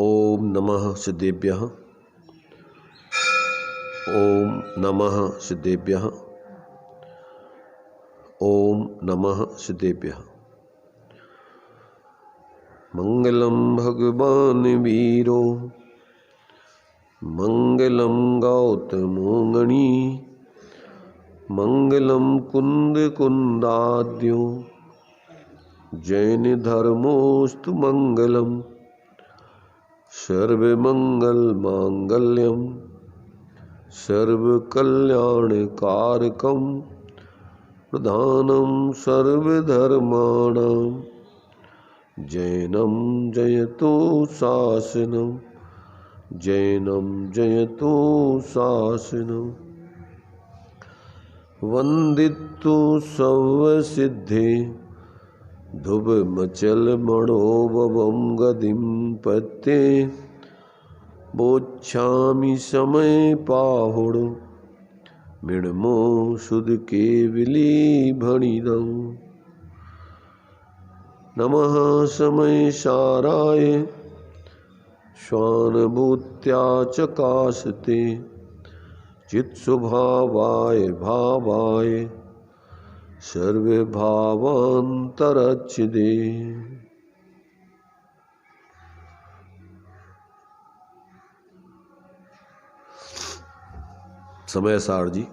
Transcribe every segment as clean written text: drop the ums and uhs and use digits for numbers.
ओम नमः सिद्धेभ्यः। ओम नमः सिद्धेभ्यः। ओम नमः सिद्धेभ्यः। मंगलम भगवान वीरो मंगलम गौतमो गणी मंगलम कुंद कुंदाद्यो जैन धर्मोस्तु मंगलम सर्वमंगल मांगल्यम सर्वकल्याणकारकम प्रधानम सर्वधर्माणां जैनम जयतो शासनम जैनम जयतो शासनम वंदितो सर्वसिद्धे धुवमचल मणोभवं गदिं पत्ते बोच्छामि समय पाहुड़ मृण्मो सुध केवली भणिदं नमः समय साराय स्वानुभूत्या चकाशते चित्स्वभावाय भावाय सर्वभावान्तरच्छिदे। समय सार जी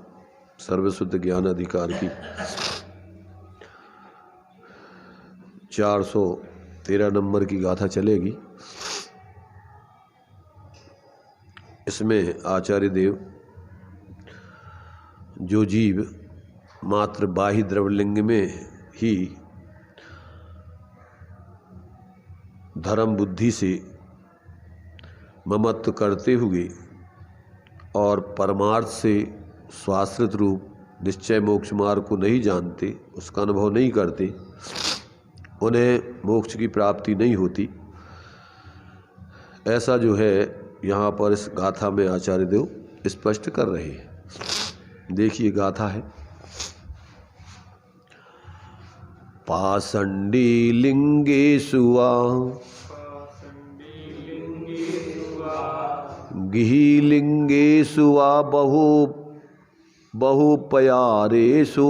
सर्वशुद्ध ज्ञान अधिकार की 413 नंबर की गाथा चलेगी। इसमें आचार्य देव जो जीव मात्र बाह्य द्रव्यलिंग में ही धर्म बुद्धि से ममत्व करते हुए और परमार्थ से स्वाश्रित रूप निश्चय मोक्ष मार्ग को नहीं जानते, उसका अनुभव नहीं करते, उन्हें मोक्ष की प्राप्ति नहीं होती। ऐसा जो है यहाँ पर इस गाथा में आचार्य देव स्पष्ट कर रहे हैं। देखिए गाथा है। पाषंडी लिंगेशुवा गिहि लिंगेषु वा बहुपयारेषु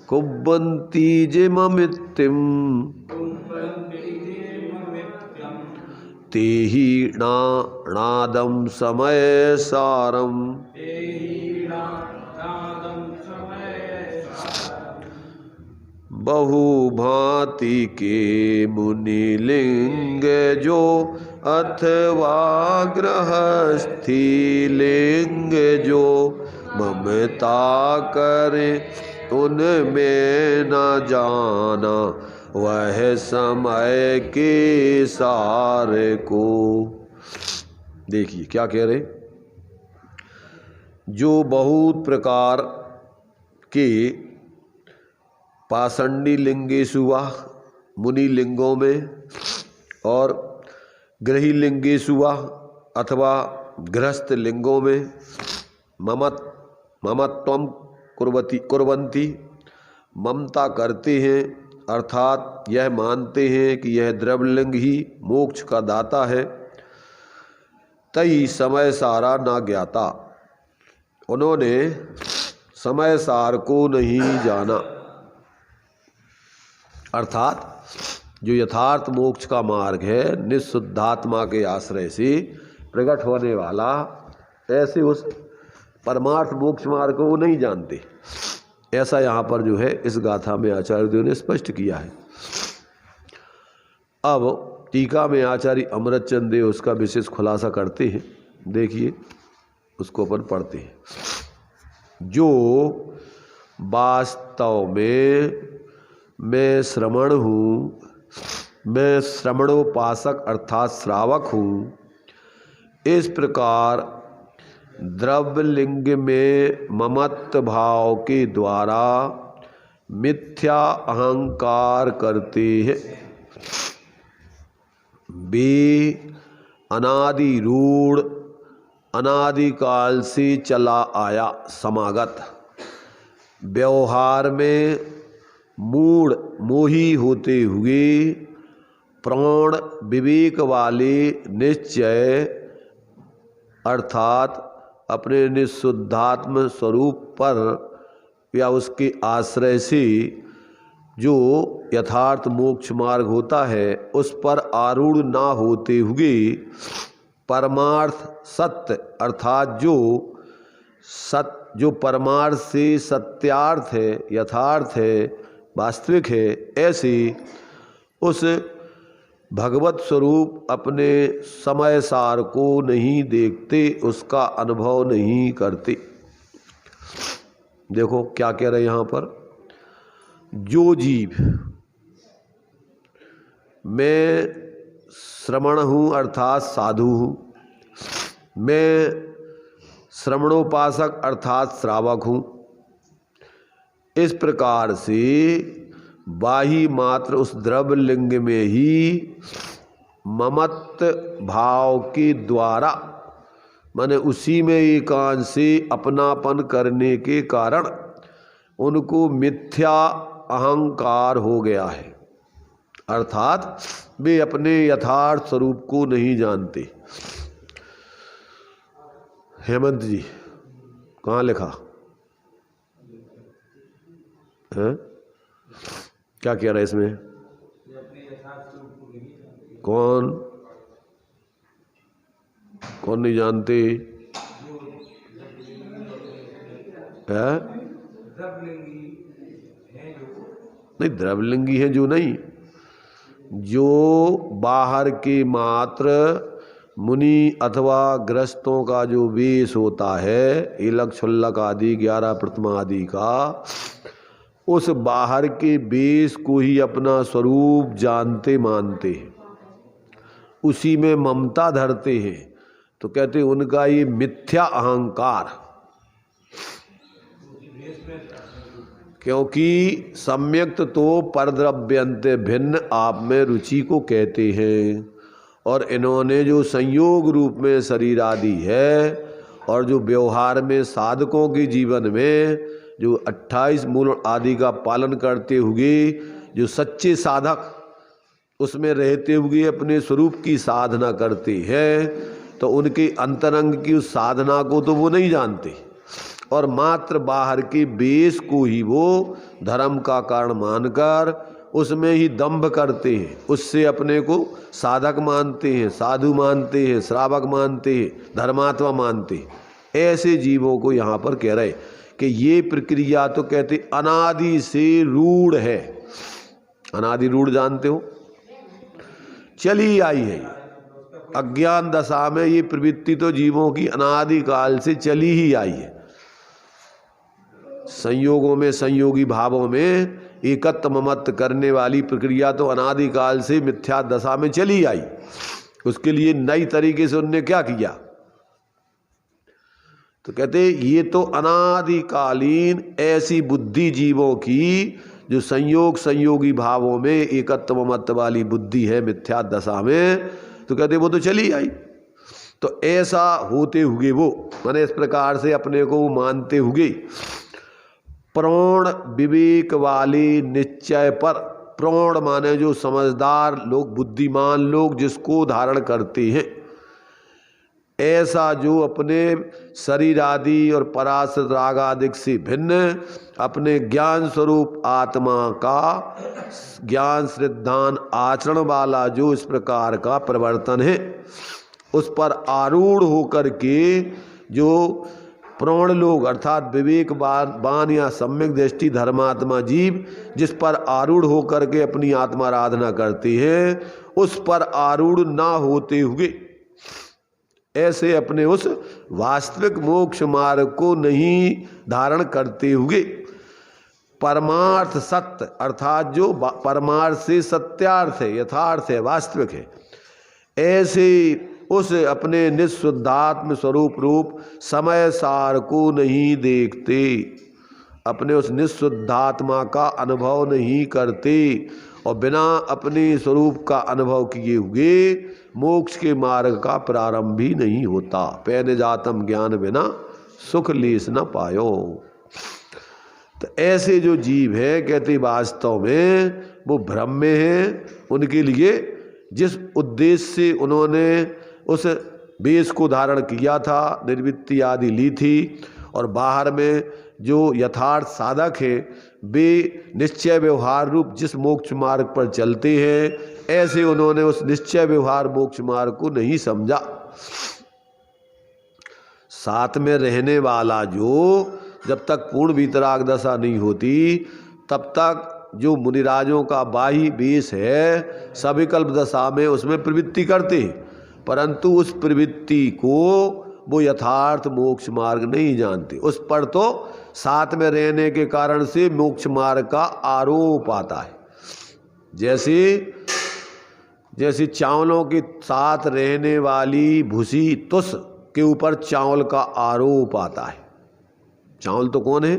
कुब्बन्ति जिममित्यं तेहि नादं समयसारम् बहुभांति के मुनिलिंग जो अथवा गृहस्थी लिंग जो ममता करे उनमें न जाना वह समय के सार को। देखिए क्या कह रहे, जो बहुत प्रकार के पाषंडी लिंगेषु वा मुनि लिंगों में और गृही लिंगेषु वा अथवा गृहस्थ लिंगों में ममत्वम कुर्वन्ति ममता करते हैं, अर्थात यह मानते हैं कि यह द्रव्यलिंग ही मोक्ष का दाता है। तई समय सारा ना ज्ञाता, उन्होंने समय सार को नहीं जाना। अर्थात जो यथार्थ मोक्ष का मार्ग है निःशुद्धात्मा के आश्रय से प्रकट होने वाला, ऐसे उस परमार्थ मोक्ष मार्ग को वो नहीं जानते। ऐसा यहाँ पर जो है इस गाथा में आचार्य देव ने स्पष्ट किया है। अब टीका में आचार्य अमृतचंद देव उसका विशेष खुलासा करते हैं। देखिए उसको अपन पढ़ते हैं। जो वास्तव में मैं श्रवण हूँ, मैं श्रवणोपासक अर्थात श्रावक हूँ, इस प्रकार द्रव्यलिंग में ममत्व भाव के द्वारा मिथ्या अहंकार करते हैं। वे अनादि रूढ़ अनादिकाल से चला आया समागत व्यवहार में मूढ़ मोही होते हुए प्राण विवेक वाले निश्चय अर्थात अपने निःशुद्धात्म स्वरूप पर या उसके आश्रय से जो यथार्थ मोक्ष मार्ग होता है उस पर आरूढ़ ना होते हुए परमार्थ सत्य अर्थात जो परमार्थ से सत्यार्थ है, यथार्थ है, वास्तविक है, ऐसे उस भगवत स्वरूप अपने समय सार को नहीं देखते, उसका अनुभव नहीं करते। देखो क्या कह रहे यहाँ पर, जो जीव मैं श्रमण हूँ अर्थात साधु हूँ, मैं श्रवणोपासक अर्थात श्रावक हूँ, इस प्रकार से बाही मात्र उस द्रव्य लिंग में ही ममत्व भाव के द्वारा माने उसी में एकांश से अपनापन करने के कारण उनको मिथ्या अहंकार हो गया है, अर्थात वे अपने यथार्थ स्वरूप को नहीं जानते। हेमंत जी कहाँ लिखा है? क्या कह रहा है इसमें? कौन कौन नहीं जानते है? नहीं, द्रवलिंगी है जो नहीं, जो बाहर के मात्र मुनि अथवा ग्रस्तों का जो वेश होता है, इलक छुल्लक आदि 11 प्रतिमा आदि का, उस बाहर के वेश को ही अपना स्वरूप जानते मानते हैं, उसी में ममता धरते हैं, तो कहते हैं उनका ये मिथ्या अहंकार, क्योंकि सम्यक्त तो परद्रव्यंत भिन्न आप में रुचि को कहते हैं, और इन्होंने जो संयोग रूप में शरीर आदि है और जो व्यवहार में साधकों के जीवन में जो 28 मूल आदि का पालन करते हुए जो सच्चे साधक उसमें रहते हुए अपने स्वरूप की साधना करते हैं, तो उनके अंतरंग की उस साधना को तो वो नहीं जानते, और मात्र बाहर के वेश को ही वो धर्म का कारण मानकर उसमें ही दंभ करते हैं, उससे अपने को साधक मानते हैं, साधु मानते हैं, श्रावक मानते हैं, धर्मात्मा मानते हैं। ऐसे जीवों को यहाँ पर कह रहे कि ये प्रक्रिया तो कहते अनादि से रूढ़ है। अनादि रूढ़ जानते हो, चली आई है, अज्ञान दशा में ये प्रवृत्ति तो जीवों की अनादि काल से चली ही आई है। संयोगों में, संयोगी भावों में एकत्व ममत्व करने वाली प्रक्रिया तो अनादि काल से मिथ्या दशा में चली आई। उसके लिए नई तरीके से उनने क्या किया, तो कहते ये तो अनादिकालीन ऐसी बुद्धि जीवों की जो संयोगी भावों में एकत्व ममत्व वाली बुद्धि है मिथ्या दशा में, तो कहते वो तो चली आई। तो ऐसा होते हुए वो माने इस प्रकार से अपने को वो मानते हुए प्राण विवेक वाले निश्चय पर, प्राण माने जो समझदार लोग, बुद्धिमान लोग जिसको धारण करते हैं, ऐसा जो अपने शरीर आदि और पराश्रित राग आदि से भिन्न अपने ज्ञान स्वरूप आत्मा का ज्ञान श्रद्धान आचरण वाला जो इस प्रकार का प्रवर्तन है, उस पर आरूढ़ होकर के जो प्राण लोग अर्थात विवेकवान या सम्यक दृष्टि धर्मात्मा जीव जिस पर आरूढ़ होकर के अपनी आत्मा आराधना करते हैं, उस पर आरूढ़ ना होते हुए ऐसे अपने उस वास्तविक मोक्ष मार्ग को नहीं धारण करते हुए परमार्थ सत्य अर्थात जो परमार्थ से सत्यार्थ है, यथार्थ है, वास्तविक है, ऐसे उस अपने निःशुद्धात्म स्वरूप रूप समय सार को नहीं देखते, अपने उस निःशुद्धात्मा का अनुभव नहीं करते, और बिना अपने स्वरूप का अनुभव किए हुए मोक्ष के मार्ग का प्रारंभ भी नहीं होता। पैन जातम ज्ञान बिना सुख लेस न पायो। तो ऐसे जो जीव है कहते वास्तव में वो भ्रम में है। उनके लिए जिस उद्देश्य से उन्होंने उस वेश को धारण किया था, निर्वृत्ति आदि ली थी, और बाहर में जो यथार्थ साधक है वे निश्चय व्यवहार रूप जिस मोक्ष मार्ग पर चलते हैं, ऐसे उन्होंने उस निश्चय व्यवहार मोक्ष मार्ग को नहीं समझा। साथ में रहने वाला जो जब तक पूर्ण वीतराग दशा नहीं होती तब तक जो मुनिराजों का बाह्य वेश है सविकल्प दशा में उसमें प्रवृत्ति करते हैं, परंतु उस प्रवृत्ति को वो यथार्थ मोक्ष मार्ग नहीं जानते। उस पर तो साथ में रहने के कारण से मोक्ष मार्ग का आरोप आता है। जैसे चावलों के साथ रहने वाली भूसी तुस के ऊपर चावल का आरोप आता है। चावल तो कौन है?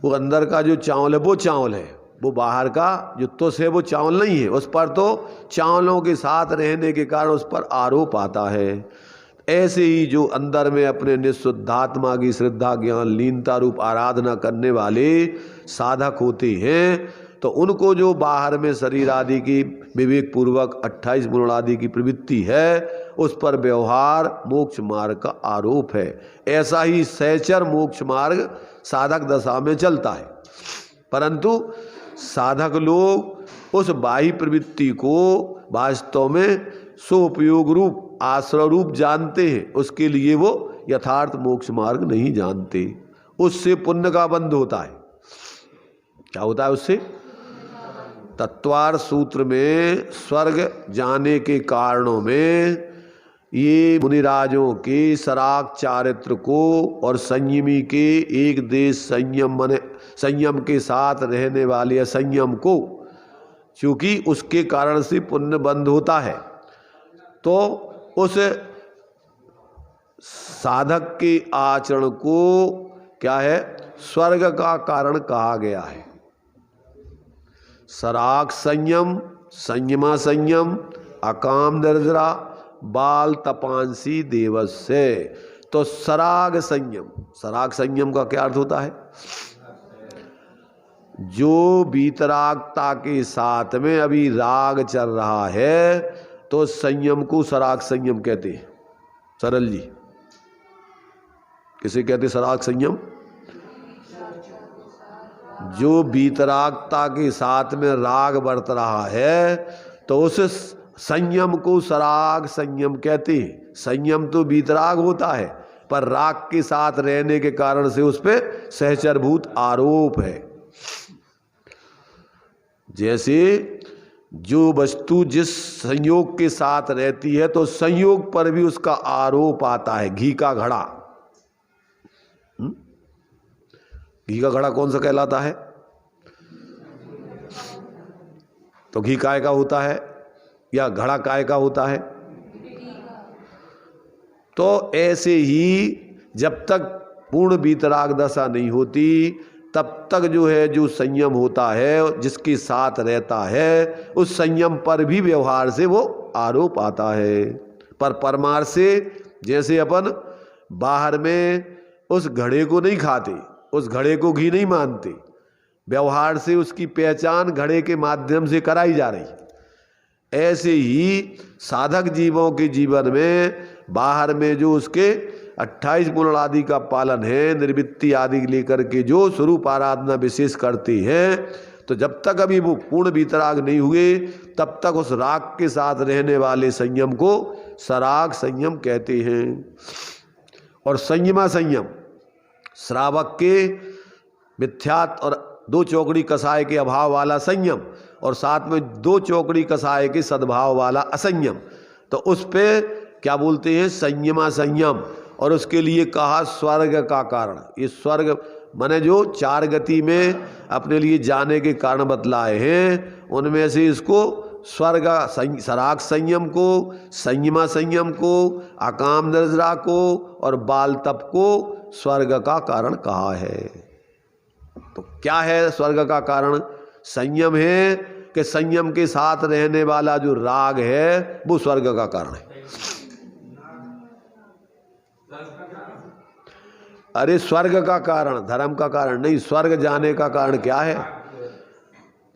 वो अंदर का जो चावल है वो चावल है, वो बाहर का जो तुस है वो चावल नहीं है। उस पर तो चावलों के साथ रहने के कारण उस पर आरोप आता है। ऐसे ही जो अंदर में अपने निःशुद्धात्मा की श्रद्धा ज्ञान लीनता रूप आराधना करने वाले साधक होते हैं, तो उनको जो बाहर में शरीर आदि की विवेक पूर्वक 28 गुण आदि की प्रवृत्ति है उस पर व्यवहार मोक्ष मार्ग का आरोप है। ऐसा ही सहचर मोक्ष मार्ग साधक दशा में चलता है, परंतु साधक लोग उस बाह्य प्रवृत्ति को वास्तव में सोपयोग रूप आश्रय रूप जानते हैं, उसके लिए वो यथार्थ मोक्ष मार्ग नहीं जानते। उससे पुण्य का बंध होता है। क्या होता है उससे? तत्वार सूत्र में स्वर्ग जाने के कारणों में ये मुनिराजों के सराग चारित्र को और संयमी के एक देश संयम के साथ रहने वाले असंयम को, चूंकि उसके कारण से पुण्य बंध होता है, तो उस साधक के आचरण को क्या है? स्वर्ग का कारण कहा गया है। सराग संयम, संयमा संयम, अकाम निर्जरा, बाल तपांसी देवस्य। तो सराग संयम, सराग संयम का क्या अर्थ होता है? जो बीतरागता के साथ में अभी राग चल रहा है तो संयम को सराग संयम कहते हैं। सरल जी, किसे कहते सराग संयम? जो बीतरागता के साथ में राग बरत रहा है तो उस संयम को सराग संयम कहते हैं। संयम तो बीतराग होता है, पर राग के साथ रहने के कारण से उस पर सहचरभूत आरोप है। जैसे जो वस्तु जिस संयोग के साथ रहती है तो संयोग पर भी उसका आरोप आता है। घी का घड़ा, घी का घड़ा कौन सा कहलाता है? तो घी काय का होता है या घड़ा काय का होता है? तो ऐसे ही जब तक पूर्ण बीतराग दशा नहीं होती तब तक जो है जो संयम होता है जिसके साथ रहता है उस संयम पर भी व्यवहार से वो आरोप आता है। पर परमार्थ से जैसे अपन बाहर में उस घड़े को नहीं खाते, उस घड़े को घी नहीं मानते, व्यवहार से उसकी पहचान घड़े के माध्यम से कराई जा रही, ऐसे ही साधक जीवों के जीवन में बाहर में जो उसके 28 गुण आदि का पालन है, निर्वृत्ति आदि लेकर के जो स्वरूप आराधना विशेष करते हैं, तो जब तक अभी वो पूर्ण बीतराग नहीं हुए तब तक उस राग के साथ रहने वाले संयम को सराग संयम कहते हैं। और संयमा संयम श्रावक के मिथ्यात और 2 चौकड़ी कसाय के अभाव वाला संयम, और साथ में 2 चौकड़ी कसाय के सद्भाव वाला असंयम, तो उस पे क्या बोलते हैं? संयमा संयम। और उसके लिए कहा स्वर्ग का कारण। ये स्वर्ग माने जो 4 गति में अपने लिए जाने के कारण बतलाए हैं, उनमें से इसको स्वर्ग सराग संयम को, संयमा संयम को, अकाम निर्जरा को और बाल तप को स्वर्ग का कारण कहा है। तो क्या है स्वर्ग का कारण? संयम है कि संयम के साथ रहने वाला जो राग है वो स्वर्ग का कारण है। अरे स्वर्ग का कारण, धर्म का कारण नहीं, स्वर्ग जाने का कारण क्या है?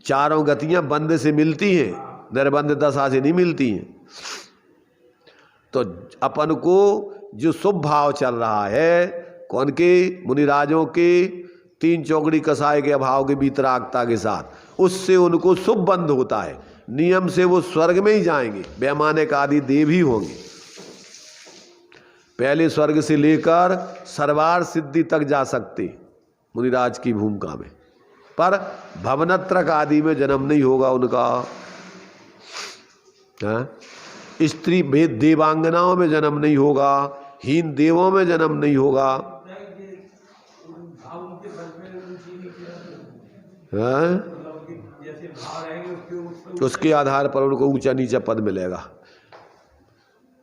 चारों गतियां बंद से मिलती हैं, निर्बंध दशा से नहीं मिलती हैं। तो अपन को जो शुभ भाव चल रहा है, कौन के? मुनिराजों के तीन चौकड़ी कसाय के अभाव के वीतरागता के साथ, उससे उनको शुभ बंध होता है। नियम से वो स्वर्ग में ही जाएंगे, वैमानिक आदि देव ही होंगे। पहले स्वर्ग से लेकर सर्वार सिद्धि तक जा सकते मुनिराज की भूमिका में, पर भवनत्रक आदि में जन्म नहीं होगा उनका। स्त्री भेद देवांगनाओं में जन्म नहीं होगा, हीन देवों में जन्म नहीं होगा। उसके आधार पर उनको ऊंचा नीचा पद मिलेगा।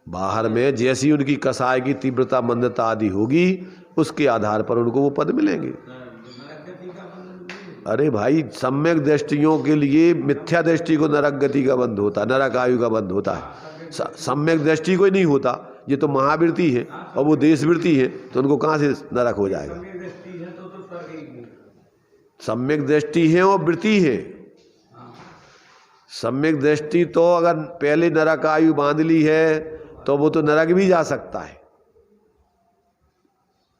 बाहर में जैसी उनकी कसाय की तीव्रता मंदता आदि होगी, उसके आधार पर उनको वो पद मिलेंगे। अरे भाई, सम्यक दृष्टियों के लिए मिथ्या दृष्टि को नरक गति का बंध होता है, नरक आयु का बंध होता है। सम्यक दृष्टि को ही नहीं होता। ये तो महावृत्ति है और वो देशवृत्ति है, तो उनको कहाँ से नरक हो जाएगा? सम्यक दृष्टि है और वृत्ति है। सम्यक दृष्टि तो अगर पहले नरक आयु बांध ली है तो वो तो नरक भी जा सकता है,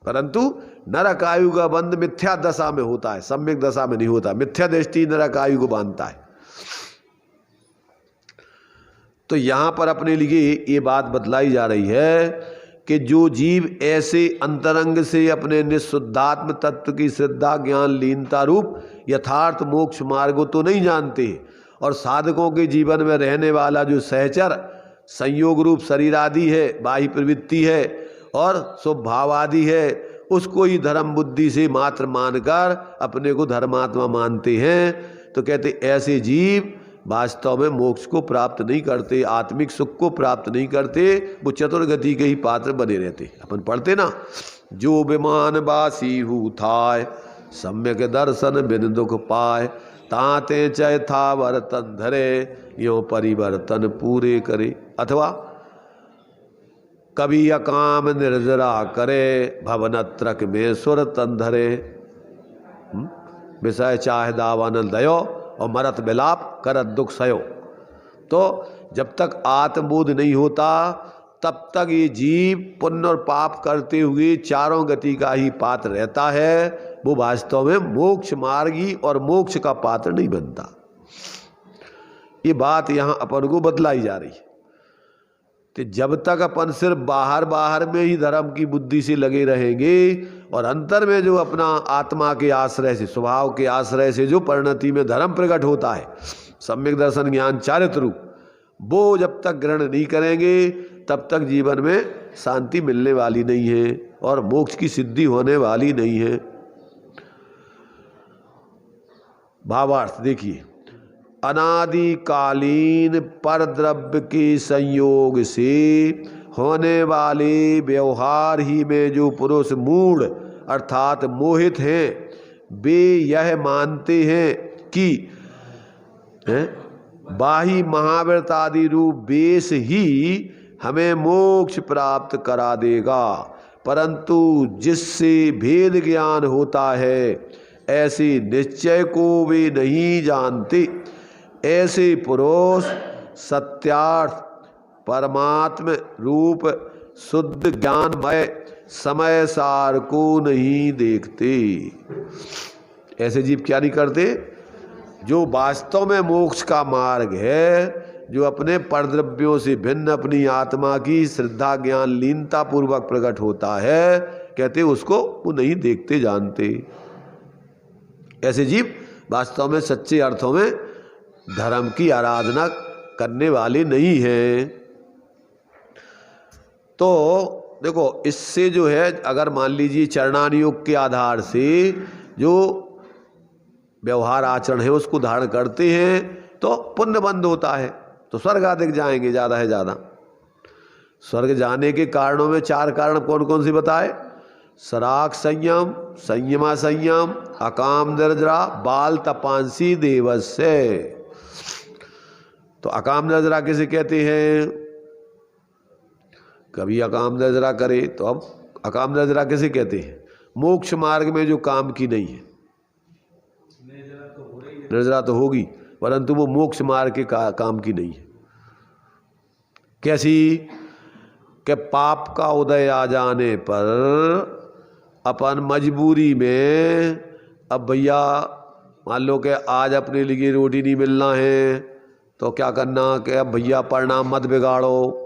परंतु नरक आयु का बंध मिथ्या दशा में होता है, सम्यक दशा में नहीं होता। मिथ्या दृष्टि नरक आयु को बांधता है। तो यहां पर अपने लिए ये बात बतलाई जा रही है कि जो जीव ऐसे अंतरंग से अपने निःशुद्धात्म तत्व की श्रद्धा ज्ञान लीनता रूप यथार्थ मोक्ष मार्ग तो नहीं जानते, और साधकों के जीवन में रहने वाला जो सहचर संयोग रूप शरीर आदि है, बाह्य प्रवृत्ति है और शुभ भाव आदि है, उसको ही धर्म बुद्धि से मात्र मानकर अपने को धर्मात्मा मानते हैं। तो कहते ऐसे जीव वास्तव में मोक्ष को प्राप्त नहीं करते, आत्मिक सुख को प्राप्त नहीं करते, वो चतुर्गति के ही पात्र बने रहते। अपन पढ़ते ना, जो विमान बासी हु थाय सम्यक दर्शन बिन दुख पाए, ताते चय था वर्तन धरे यो परिवर्तन पूरे करे। अथवा कभी अकाम निर्जरा करे भवनत्रक में सुर तन धरे, विषय चाहे दावानल दयो और मरत विलाप करत दुख सयो। तो जब तक आत्मबोध नहीं होता तब तक ये जीव पुण्य और पाप करते हुए चारों गति का ही पात्र रहता है। वो वास्तव में मोक्ष मार्गी और मोक्ष का पात्र नहीं बनता। ये बात यहाँ अपन को बतलाई जा रही है। तो जब तक अपन सिर्फ बाहर बाहर में ही धर्म की बुद्धि से लगे रहेंगे और अंतर में जो अपना आत्मा के आश्रय से, स्वभाव के आश्रय से जो परिणति में धर्म प्रकट होता है, सम्यक दर्शन ज्ञान चारित्र रूप, वो जब तक ग्रहण नहीं करेंगे तब तक जीवन में शांति मिलने वाली नहीं है और मोक्ष की सिद्धि होने वाली नहीं है। भावार्थ देखिए, अनादिकालीन पर द्रव्य के संयोग से होने वाले व्यवहार ही में जो पुरुष मूढ़ अर्थात मोहित हैं, वे यह मानते हैं कि बाही महाव्रत आदि रूप वेश ही हमें मोक्ष प्राप्त करा देगा, परंतु जिससे भेद ज्ञान होता है ऐसे निश्चय को वे नहीं जानते। ऐसे पुरुष सत्यार्थ परमात्म रूप शुद्ध ज्ञानमय समय सार को नहीं देखते। ऐसे जीव क्या नहीं करते? जो वास्तव में मोक्ष का मार्ग है, जो अपने परद्रव्यों से भिन्न अपनी आत्मा की श्रद्धा ज्ञान लीनता पूर्वक प्रकट होता है, कहते उसको वो नहीं देखते जानते। ऐसे जीव वास्तव में सच्चे अर्थों में धर्म की आराधना करने वाले नहीं हैं। तो देखो, इससे जो है, अगर मान लीजिए चरणानुयोग के आधार से जो व्यवहार आचरण है उसको धारण करते हैं तो पुण्य बंद होता है, तो स्वर्ग आदि जाएंगे ज़्यादा है ज़्यादा। स्वर्ग जाने के कारणों में चार कारण कौन कौन से बताए? सराग संयम, संयमा संयम, अकाम निर्जरा, बाल तपांसी देवस्य। तो अकाम निर्जरा किसे कहते हैं? कभी अकाम निर्जरा करे तो अब अकाम निर्जरा किसे कहते हैं? मोक्ष मार्ग में जो काम की नहीं है, निर्जरा तो होगी परंतु वो मोक्ष मार्ग के काम की नहीं है। कैसी? कि पाप का उदय आ जाने पर अपन मजबूरी में, अब भैया मान लो कि आज अपने लिए रोटी नहीं मिलना है तो क्या करना कि अब भैया परिणाम मत बिगाड़ो और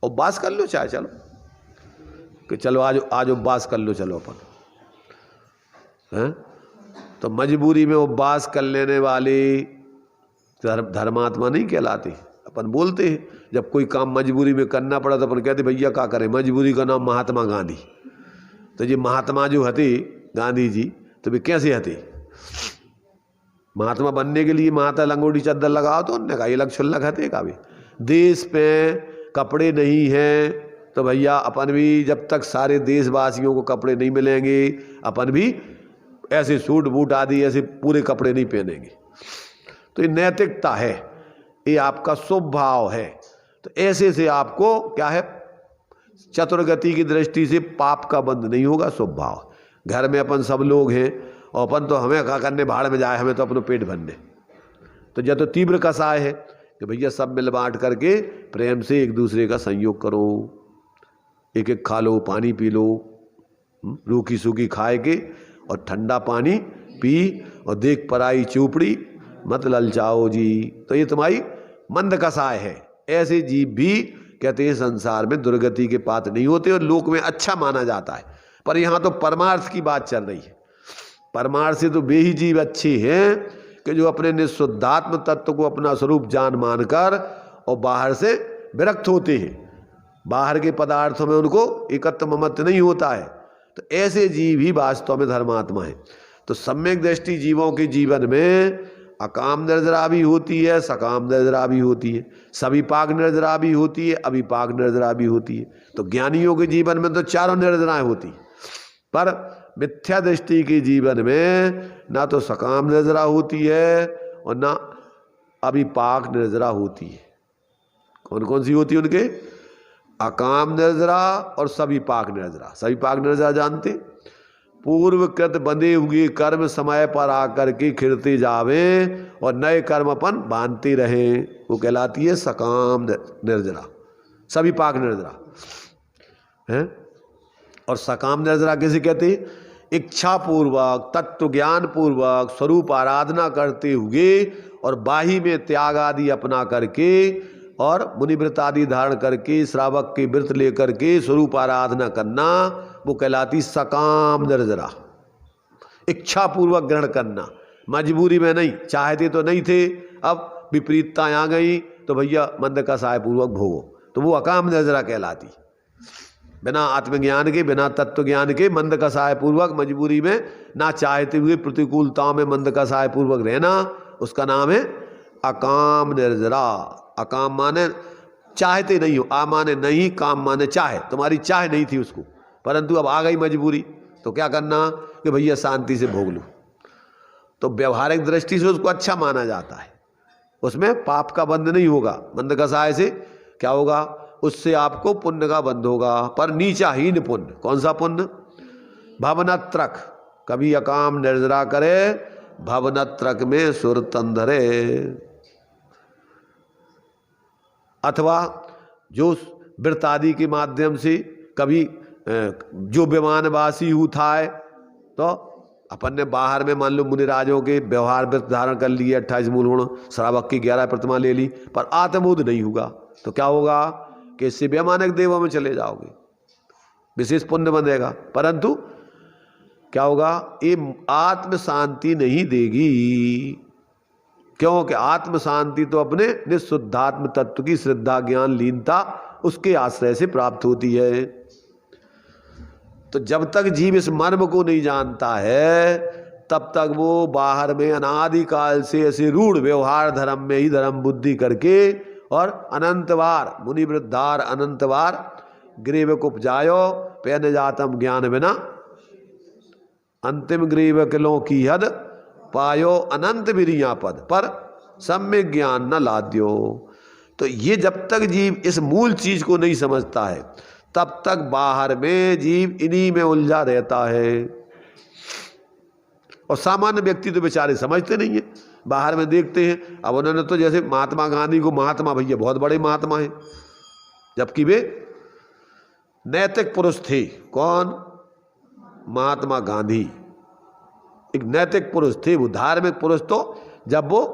उपवास कर लो, चाहे चलो कि चलो आज उपवास कर लो, चलो अपन हैं। तो मजबूरी में उपवास कर लेने वाले धर्मात्मा नहीं कहलाते। अपन बोलते हैं जब कोई काम मजबूरी में करना पड़ा तो अपन कहते भैया क्या करें, मजबूरी का नाम महात्मा गांधी। तो ये महात्मा जो हते गांधी जी, तो वे कैसे हते? महात्मा बनने के लिए महात्मा लंगोटी चद्दर लगाओ तो उन्होंने कहा ये लग छुल्लक हते का भी। देश पे कपड़े नहीं हैं तो भैया अपन भी जब तक सारे देशवासियों को कपड़े नहीं मिलेंगे अपन भी ऐसे सूट बूट आदि ऐसे पूरे कपड़े नहीं पहनेंगे। तो ये नैतिकता है, ये आपका स्वभाव है। तो ऐसे से आपको क्या है, चतुर्गति की दृष्टि से पाप का बंध नहीं होगा, स्वभाव। घर में अपन सब लोग हैं और अपन तो हमें क्या करने भाड़ में जाए, हमें तो अपना पेट भरने। तो जब तो तीव्र कसाय है कि भैया सब मिल बांट करके प्रेम से एक दूसरे का संयोग करो, एक एक खा लो, पानी पी लो, रूखी सूखी खाए के और ठंडा पानी पी और देख पराई चूपड़ी मत ललचाओ जी। तो ये तुम्हारी मंद कसाय है। ऐसे जीव भी कहते हैं संसार में दुर्गति के पात्र नहीं होते और लोक में अच्छा माना जाता है। पर यहाँ तो परमार्थ की बात चल रही है। परमार्थ से तो वे ही जीव अच्छे हैं कि जो अपने निःशुद्धात्म तत्व को अपना स्वरूप जान मानकर और बाहर से विरक्त होते हैं, बाहर के पदार्थों में उनको एकत्व ममत्व नहीं होता है। तो ऐसे जीव ही वास्तव में धर्मात्मा है। तो सम्यक दृष्टि जीवों के जीवन में अकाम निर्जरा भी होती है, सकाम निर्जरा भी होती है, सविपाक निर्जरा भी होती है, अविपाक निर्जरा भी होती है। तो ज्ञानियों के जीवन में तो चारों निर्जराएं होती, पर मिथ्या दृष्टि के जीवन में ना तो सकाम निर्जरा होती है और ना अविपाक निर्जरा होती है। कौन कौन सी होती है उनके? अकाम निर्जरा और सविपाक निर्जरा। सविपाक निर्जरा जानते? पूर्वकृत बंधे हुए कर्म समय पर आकर के खिरते जावे और नए कर्म अपन बांधते रहें, वो कहलाती है सकाम निर्जरा, सविपाक निर्जरा है। और सकाम निर्जरा किसे कहते? इच्छा पूर्वक, तत्व ज्ञान पूर्वक स्वरूप आराधना करते हुए और बाही में त्याग आदि अपना करके और मुनिव्रत आदि धारण करके श्रावक के व्रत लेकर के स्वरूप आराधना करना, वो कहलाती सकाम निर्जरा। इच्छा पूर्वक ग्रहण करना, मजबूरी में नहीं, चाहते तो नहीं थे, अब विपरीतताएं आ गई तो भैया मंद का सहाय पूर्वक भोगो, तो वो अकाम निर्जरा कहलाती। बिना आत्मज्ञान के, बिना तत्व ज्ञान के मंद का सहाय पूर्वक मजबूरी में ना चाहते हुए प्रतिकूलताओं में मंद का सहाय पूर्वक रहना, उसका नाम है अकाम निर्जरा। अकाम माने चाहते नहीं हो, आ माने नहीं, काम माने चाहे। तुम्हारी चाह नहीं थी उसको, परंतु अब आ गई मजबूरी, तो क्या करना कि भैया शांति से भोग लो। तो व्यवहारिक दृष्टि से उसको अच्छा माना जाता है, उसमें पाप का बंध नहीं होगा। मंद का सहाय से क्या होगा? उससे आपको पुण्य का बंध होगा, पर नीचाहीन पुण्य। कौन सा पुण्य? भवनत्रक। कभी अकाम निर्जरा करे, भवनत्रक में सुर तंधरे। अथवा जो व्रत आदि के माध्यम से कभी जो विमानवासी था है, तो अपन ने बाहर में मान लो मुनिराजों के व्यवहार व्रत धारण कर लिए, 28 मूल गुण, श्रावक की 11 प्रतिमा ले ली, पर आत्मबोध नहीं होगा, तो क्या होगा कि इससे वैमानिक देवों में चले जाओगे, विशेष पुण्य बनेगा, परंतु क्या होगा? ये आत्म शांति नहीं देगी। क्योंकि आत्म शांति तो अपने निःशुद्धात्म तत्व की श्रद्धा ज्ञान लीनता उसके आश्रय से प्राप्त होती है। तो जब तक जीव इस मर्म को नहीं जानता है तब तक वो बाहर में अनादिकाल से ऐसे रूढ़ व्यवहार धर्म में ही धर्म बुद्धि करके और अनंतवार मुनिवृद्धार अनंतवार ग्रीव उपजायो पैन जातम ज्ञान बिना अंतिम ग्रीव किलों की हद पायो अनंत विरिया पद पर सम्यक ज्ञान न लाद्यो। तो ये जब तक जीव इस मूल चीज को नहीं समझता है तब तक बाहर में जीव इन्हीं में उलझा रहता है। और सामान्य व्यक्ति तो बेचारे समझते नहीं है, बाहर में देखते हैं। अब उन्होंने तो जैसे महात्मा गांधी को महात्मा, भैया बहुत बड़े महात्मा हैं, जबकि वे नैतिक पुरुष थे। कौन? महात्मा गांधी एक नैतिक पुरुष थे। वो धार्मिक पुरुष तो जब वो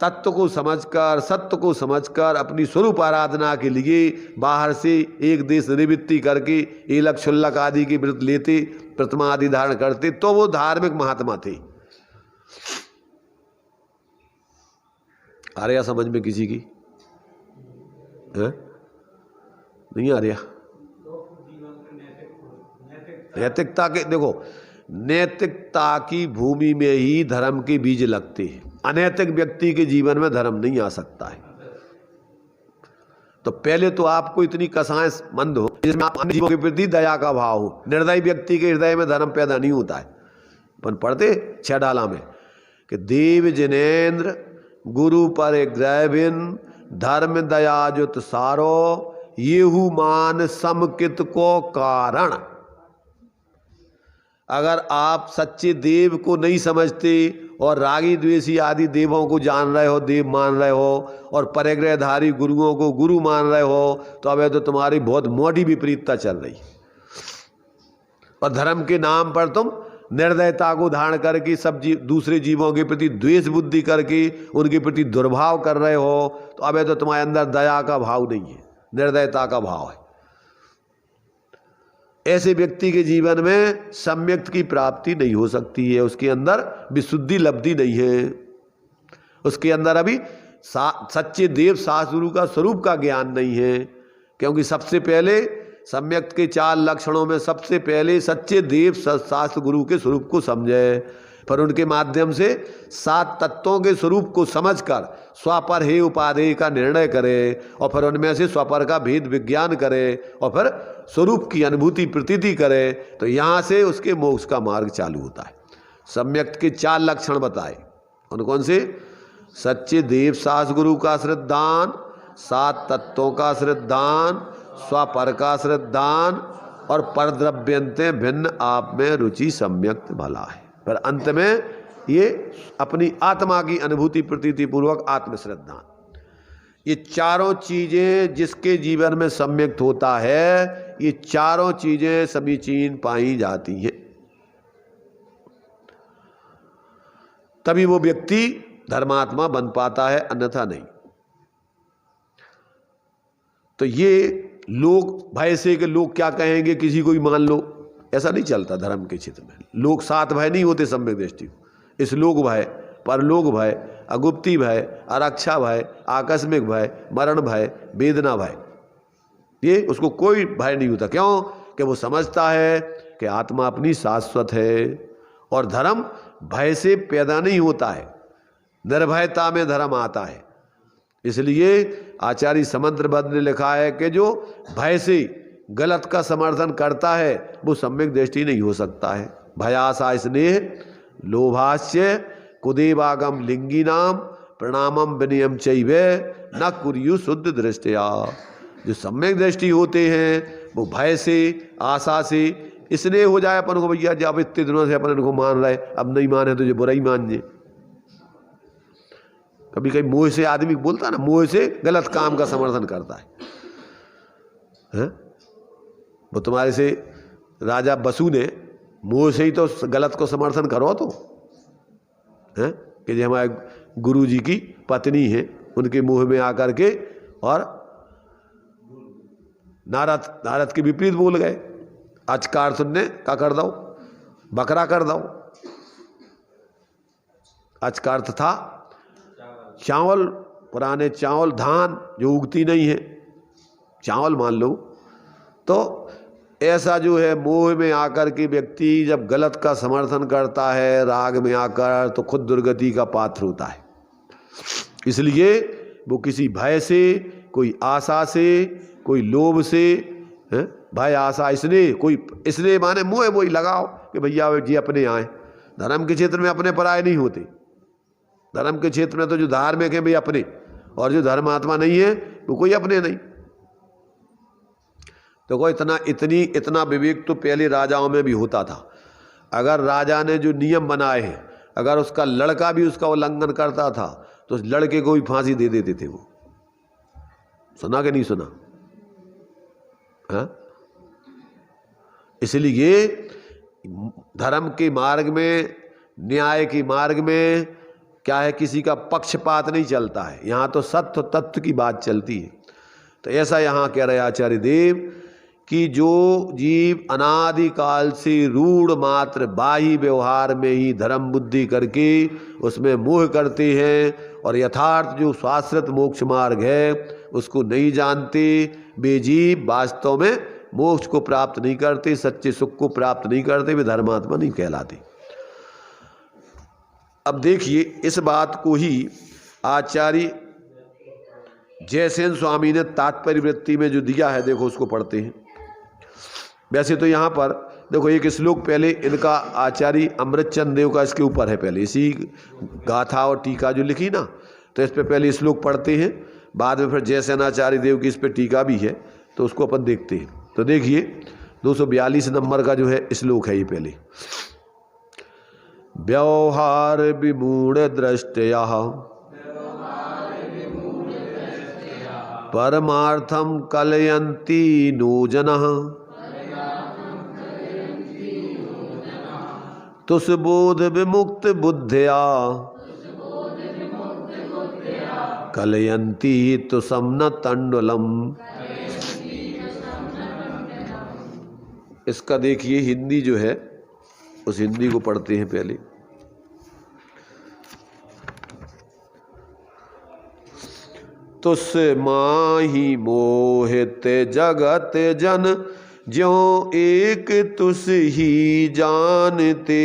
तत्व को समझकर, सत्य को समझकर अपनी स्वरूप आराधना के लिए बाहर से एक देश निवृत्ति करके एलक शुल्लक आदि के व्रत लेते, प्रतिमा आदि धारण करते, तो वो धार्मिक महात्मा थे। आ रहा समझ में किसी की है? नहीं आ रहा? नैतिकता के देखो, नैतिकता की भूमि में ही धर्म के बीज लगते हैं। अनैतिक व्यक्ति के जीवन में धर्म नहीं आ सकता है। तो पहले तो आपको इतनी कसाएं मंद हो जिसमें आप अन्य जीवों के प्रति दया का भाव हो। निर्दयी व्यक्ति के हृदय में धर्म पैदा नहीं होता है। अपन पढ़ते 6 डाला में कि देव जिनेन्द्र गुरु पर ग्रह बिन धर्म दया जुत सारो येहू मान समकित को कारण। अगर आप सच्चे देव को नहीं समझते और रागी द्वेषी आदि देवों को जान रहे हो, देव मान रहे हो, और परिग्रहधारी गुरुओं को गुरु मान रहे हो, तो अब तो तुम्हारी बहुत मोटी विपरीतता चल रही। और धर्म के नाम पर तुम निर्दयता को धारण करके सब दूसरे जीवों के प्रति द्वेष बुद्धि करके उनके प्रति दुर्भाव कर रहे हो, तो अब तो तुम्हारे अंदर दया का भाव नहीं है, निर्दयता का भाव है। ऐसे व्यक्ति के जीवन में सम्यक्त की प्राप्ति नहीं हो सकती है। उसके अंदर विशुद्धि लब्धि नहीं है। उसके अंदर अभी सच्चे देव शास्त्र गुरु का स्वरूप का ज्ञान नहीं है। क्योंकि सबसे पहले सम्यक्त के 4 लक्षणों में सबसे पहले सच्चे देव शास्त्र गुरु के स्वरूप को समझे, पर उनके माध्यम से 7 तत्वों के स्वरूप को समझकर स्वपर हे उपादेय का निर्णय करे, और फिर उनमें से स्वपर का भेद विज्ञान करे, और फिर स्वरूप की अनुभूति प्रतीति करे, तो यहाँ से उसके मोक्ष का मार्ग चालू होता है। सम्यक्त के 4 लक्षण बताए। कौन कौन से? सच्चे देव शास्त्र गुरु का श्रद्धान, 7 तत्वों का श्रद्धान, स्वपर का श्रद्धान, और परद्रव्यंते भिन्न आप में रुचि सम्यक्त भला है। पर अंत में ये अपनी आत्मा की अनुभूति प्रतीति पूर्वक आत्मश्रद्धा। ये चारों चीजें जिसके जीवन में सम्यक्त होता है, ये चारों चीजें समीचीन पाई जाती हैं, तभी वो व्यक्ति धर्मात्मा बन पाता है, अन्यथा नहीं। तो ये लोग भय से कि लोग क्या कहेंगे, किसी को भी मान लो, ऐसा नहीं चलता धर्म के क्षेत्र में। लोग 7 भय नहीं होते सम्यक दृष्टि। इस लोक भय, परलोक भय, अगुप्ती भय, आरक्षा भय, आकस्मिक भय, मरण भय, वेदना भय, ये उसको कोई भय नहीं होता। क्यों? कि वो समझता है कि आत्मा अपनी शाश्वत है। और धर्म भय से पैदा नहीं होता है, निर्भयता में धर्म आता है। इसलिए आचार्य समंत्रभद्र ने लिखा है कि जो भय से गलत का समर्थन करता है वो सम्यक दृष्टि नहीं हो सकता है। भयासा स्नेह लोभास्य कुदेवागम लिंगी नाम प्रणामम विनयम चैवे न कुर्यु शुद्ध दृष्टिया। जो सम्यक दृष्टि होते हैं वो भय से, आशा से, इसलिए हो जाए अपन को भैया जब इतने दिनों से अपन इनको मान रहे, अब नहीं माने तो जो बुरा ही मान जे। कभी कभी मोह से आदमी बोलता ना, मोह से गलत काम का समर्थन करता है। वो तुम्हारे से राजा बसु ने मोह से ही तो गलत को समर्थन करो तो है कि जो हमारे गुरु जी की पत्नी है उनके मुंह में आकर के और नारद के विपरीत बोल गए। अचकार सुनने का कर दो, बकरा कर दो। अचकार था चावल, पुराने चावल, धान जो उगती नहीं है, चावल मान लो। तो ऐसा जो है मोह में आकर के व्यक्ति जब गलत का समर्थन करता है राग में आकर, तो खुद दुर्गति का पात्र होता है। इसलिए वो किसी भय से, कोई आशा से, कोई लोभ से, भय आशा इसलिए, कोई इसलिए माने मोह मोही लगाओ कि भैया जी अपने आए। धर्म के क्षेत्र में अपने पराये नहीं होते। धर्म के क्षेत्र में तो जो धार्मिक है भाई अपने, और जो धर्मात्मा नहीं है वो कोई अपने नहीं। देखो इतना विवेक तो पहले राजाओं में भी होता था। अगर राजा ने जो नियम बनाए हैं, अगर उसका लड़का भी उसका उल्लंघन करता था तो उस लड़के को भी फांसी दे देते थे। वो सुना कि नहीं सुना? हाँ, इसलिए धर्म के मार्ग में, न्याय के मार्ग में क्या है, किसी का पक्षपात नहीं चलता है। यहाँ तो सत्य तत्व की बात चलती है। तो ऐसा यहाँ कह रहे आचार्य देव कि जो जीव अनादिकाल से रूढ़ मात्र बाह्य व्यवहार में ही धर्म बुद्धि करके उसमें मोह करते हैं और यथार्थ जो शाश्वत मोक्ष मार्ग है उसको नहीं जानते, वे जीव वास्तव में मोक्ष को प्राप्त नहीं करते, सच्चे सुख को प्राप्त नहीं करते, वे धर्मात्मा नहीं कहलाते। अब देखिए, इस बात को ही आचार्य जयसेन स्वामी ने तात्पर्य वृत्ति में जो दिया है, देखो उसको पढ़ते हैं। वैसे तो यहाँ पर देखो एक श्लोक पहले इनका आचार्य अमृतचंद देव का इसके ऊपर है, पहले इसी गाथा और टीका जो लिखी ना, तो इस पे पहले श्लोक पढ़ते हैं, बाद में फिर जयसेनाचार्य देव की इस पे टीका भी है, तो उसको अपन देखते हैं। तो देखिए 242 नंबर का जो है श्लोक है ये पहले। व्यवहार विमूढ़ दृष्टया परमार्थम कलयन्ति नो जनः तुष्बोध विमुक्त बुद्ध्या कलयन्ति तुषं न तण्डुलम्। इसका देखिए हिंदी जो है, उस हिंदी को पढ़ते हैं पहले। तुस माही मोहित जगत जन ज्यों एक तुस ही जानते,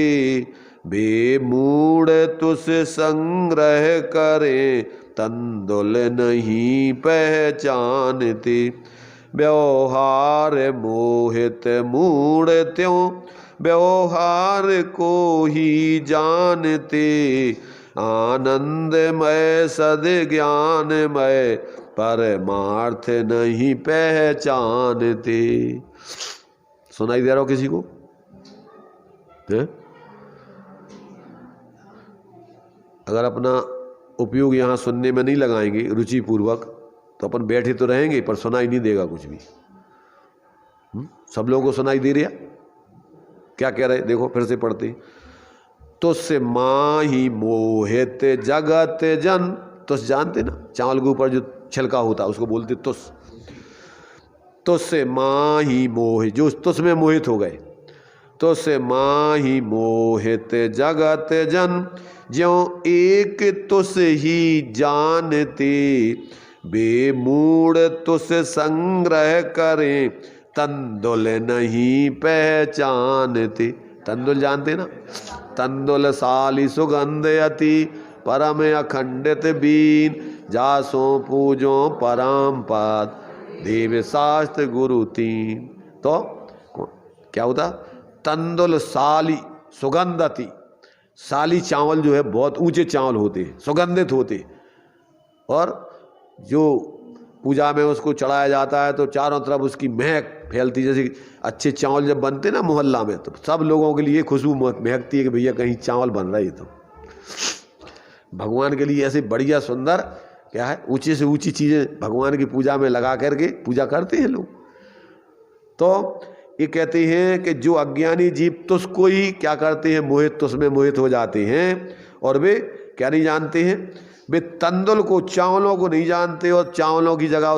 बेमूढ़ तुस संग्रह करे तंदुल नहीं पहचानते। व्यवहार मोहित मूढ़ त्यों व्यवहार को ही जानते, आनंदमय सद ज्ञानमय परमार्थ नहीं पहचानते। सुनाई दे रहा हो किसी को? अगर अपना उपयोग यहाँ सुनने में नहीं लगाएंगे रुचि पूर्वक तो अपन बैठे तो रहेंगे पर सुनाई नहीं देगा कुछ भी। सब लोगों को सुनाई दे रहा? क्या कह रहे देखो फिर से पढ़ते। तुस माही मोहित जगत जन, तुस जानते ना, चावल के ऊपर जो छिलका होता है उसको बोलते तुस। तुस माही मोहित, जो तुस में मोहित हो गए। तुस माही मोहित जगत जन ज्यों एक तुस ही जानते, बेमूढ़ तुस संग्रह करें तंदुल नहीं पहचानते। तंदुल जानते ना, तंदुल साली सुगंध अति परम अखंडित बीन, जासो पूजो परम पद देव शास्त्र गुरु तीन। तो क्या होता? तंदुल साली सुगंध अति, साली चावल जो है बहुत ऊंचे चावल होते हैं, सुगंधित होते, और जो पूजा में उसको चढ़ाया जाता है तो चारों तरफ उसकी महक फैलती। जैसे अच्छे चावल जब बनते ना मोहल्ला में तो सब लोगों के लिए खुशबू महकती है कि भैया कहीं चावल बन रहा है। तो भगवान के लिए ऐसे बढ़िया सुंदर क्या है, ऊंची से ऊंची चीज़ें भगवान की पूजा में लगा करके पूजा करते हैं लोग। तो ये कहते हैं कि जो अज्ञानी जीव तुझको ही क्या करते हैं, मोहित, तुझमें मोहित हो जाते हैं, और वे क्या नहीं जानते हैं, वे तंदुल को, चावलों को नहीं जानते, और चावलों की जगह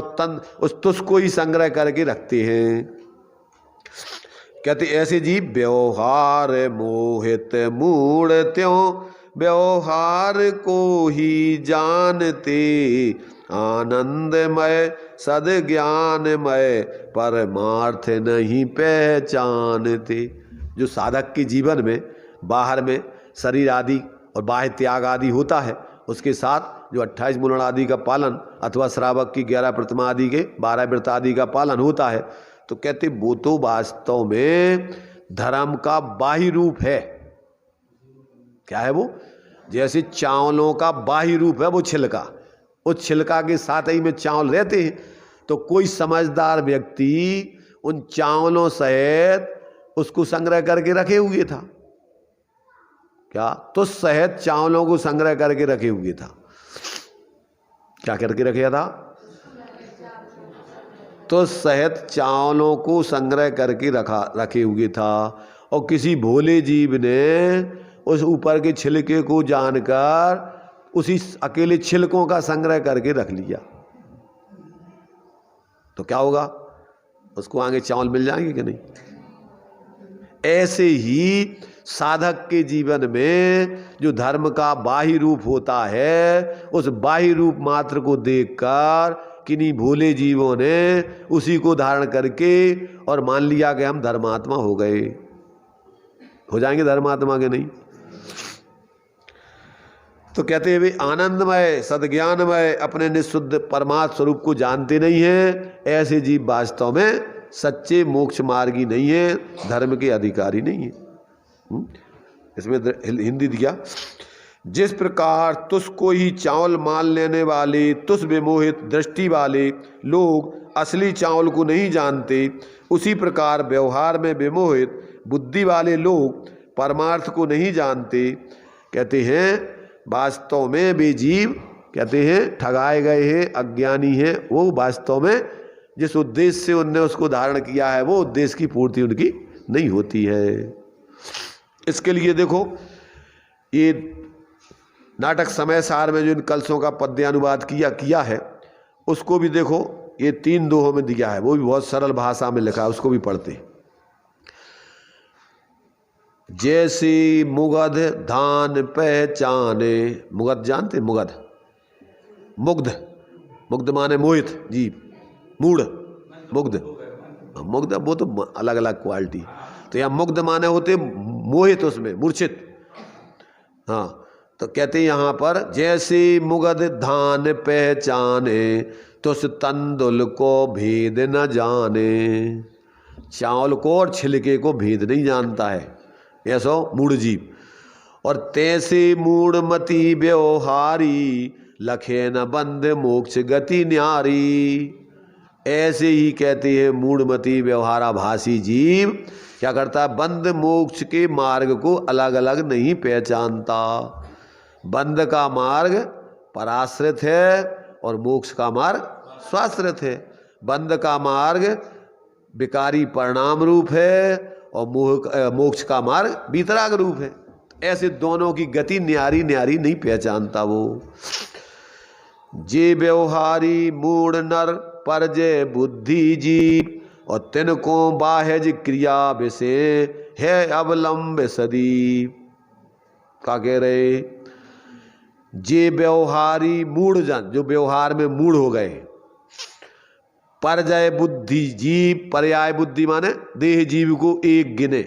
उस तुझको ही संग्रह करके रखते हैं। कहते ऐसे जीव व्यवहार मोहित मूढ़ त्यों व्यवहार को ही जानते, आनंदमय सद ज्ञानमय परमार्थ नहीं पहचानते। जो साधक के जीवन में बाहर में शरीर आदि और बाह्य त्याग आदि होता है, उसके साथ जो 28 मूलण आदि का पालन अथवा श्रावक की 11 प्रतिमा आदि के 12 व्रत आदि का पालन होता है, तो कहते वो तो वास्तव में धर्म का बाह्य रूप है। क्या है वो? जैसे चावलों का बाह्य रूप है वो छिलका, उस छिलका के साथ ही में चावल रहते हैं। तो कोई समझदार व्यक्ति उन चावलों सहित उसको संग्रह करके रखे हुए था। क्या? तो सहित चावलों को संग्रह करके रखे हुए था। क्या करके रखे था? तो सहित चावलों को संग्रह करके रखे हुए था। और किसी भोले जीव ने उस ऊपर के छिलके को जानकर उसी अकेले छिलकों का संग्रह करके रख लिया, तो क्या होगा? उसको आगे चावल मिल जाएंगे कि नहीं? ऐसे ही साधक के जीवन में जो धर्म का बाह्य रूप होता है, उस बाह्य रूप मात्र को देखकर किन्हीं भोले जीवों ने उसी को धारण करके और मान लिया कि हम धर्मात्मा हो गए। हो जाएंगे धर्मात्मा के नहीं? तो कहते हैं वे आनंदमय सद्ज्ञानमय अपने निःशुद्ध परमात्म स्वरूप को जानते नहीं हैं। ऐसे जीव वास्तव में सच्चे मोक्ष मार्गी नहीं है, धर्म के अधिकारी नहीं है। इसमें हिंदी दिया, जिस प्रकार तुझको ही चावल मान लेने वाले तुझ विमोहित दृष्टि वाले लोग असली चावल को नहीं जानते, उसी प्रकार व्यवहार में विमोहित बुद्धि वाले लोग परमार्थ को नहीं जानते। कहते हैं वास्तव में वे जीव कहते हैं ठगाए गए हैं, अज्ञानी हैं। वो वास्तव में जिस उद्देश्य से उनने उसको धारण किया है, वो उद्देश्य की पूर्ति उनकी नहीं होती है। इसके लिए देखो, ये नाटक समय सार में जो इन कलशों का पद्यानुवाद किया है, उसको भी देखो, ये 3 दोहों में दिया है, वो भी बहुत सरल भाषा में लिखा है, उसको भी पढ़ते। जैसे मुगध धान पहचाने, मुगध जानते? मुगध मुग्ध माने मोहित जीव, मूढ़ मुग्ध मुग्ध, वो तो अलग अलग क्वालिटी। तो यहाँ मुग्ध माने होते मोहित, उसमें मूर्छित। हाँ, तो कहते यहाँ पर जैसे मुगध धान पहचाने तुस तंदुल को भेद न जाने। चावल को और छिलके को भेद नहीं जानता है ऐसो मूढ़ जीव। और तैसे मूढ़मति व्यवहारी लखे न बंध मोक्ष गति न्यारी। ऐसे ही कहते हैं मूढ़मति व्यवहाराभासी जीव क्या करता है? बंध मोक्ष के मार्ग को अलग अलग नहीं पहचानता। बंध का मार्ग पराश्रित है और मोक्ष का मार्ग स्वाश्रित है। बंध का मार्ग विकारी परिणाम रूप है और मोक्ष का मार्ग वितराग रूप है। ऐसे दोनों की गति न्यारी न्यारी नहीं पहचानता वो। जे व्यवहारी मूढ़ नर पर जय बुद्धि जीव और तिनको बाह्यज क्रिया विषय है अवलंब सदी। क्या कह रहे? जे व्यवहारी मूढ़ जन, जो व्यवहार में मूढ़ हो गए, परजय बुद्धि जीव, पर्याय बुद्धि माने देह जीव को एक गिने।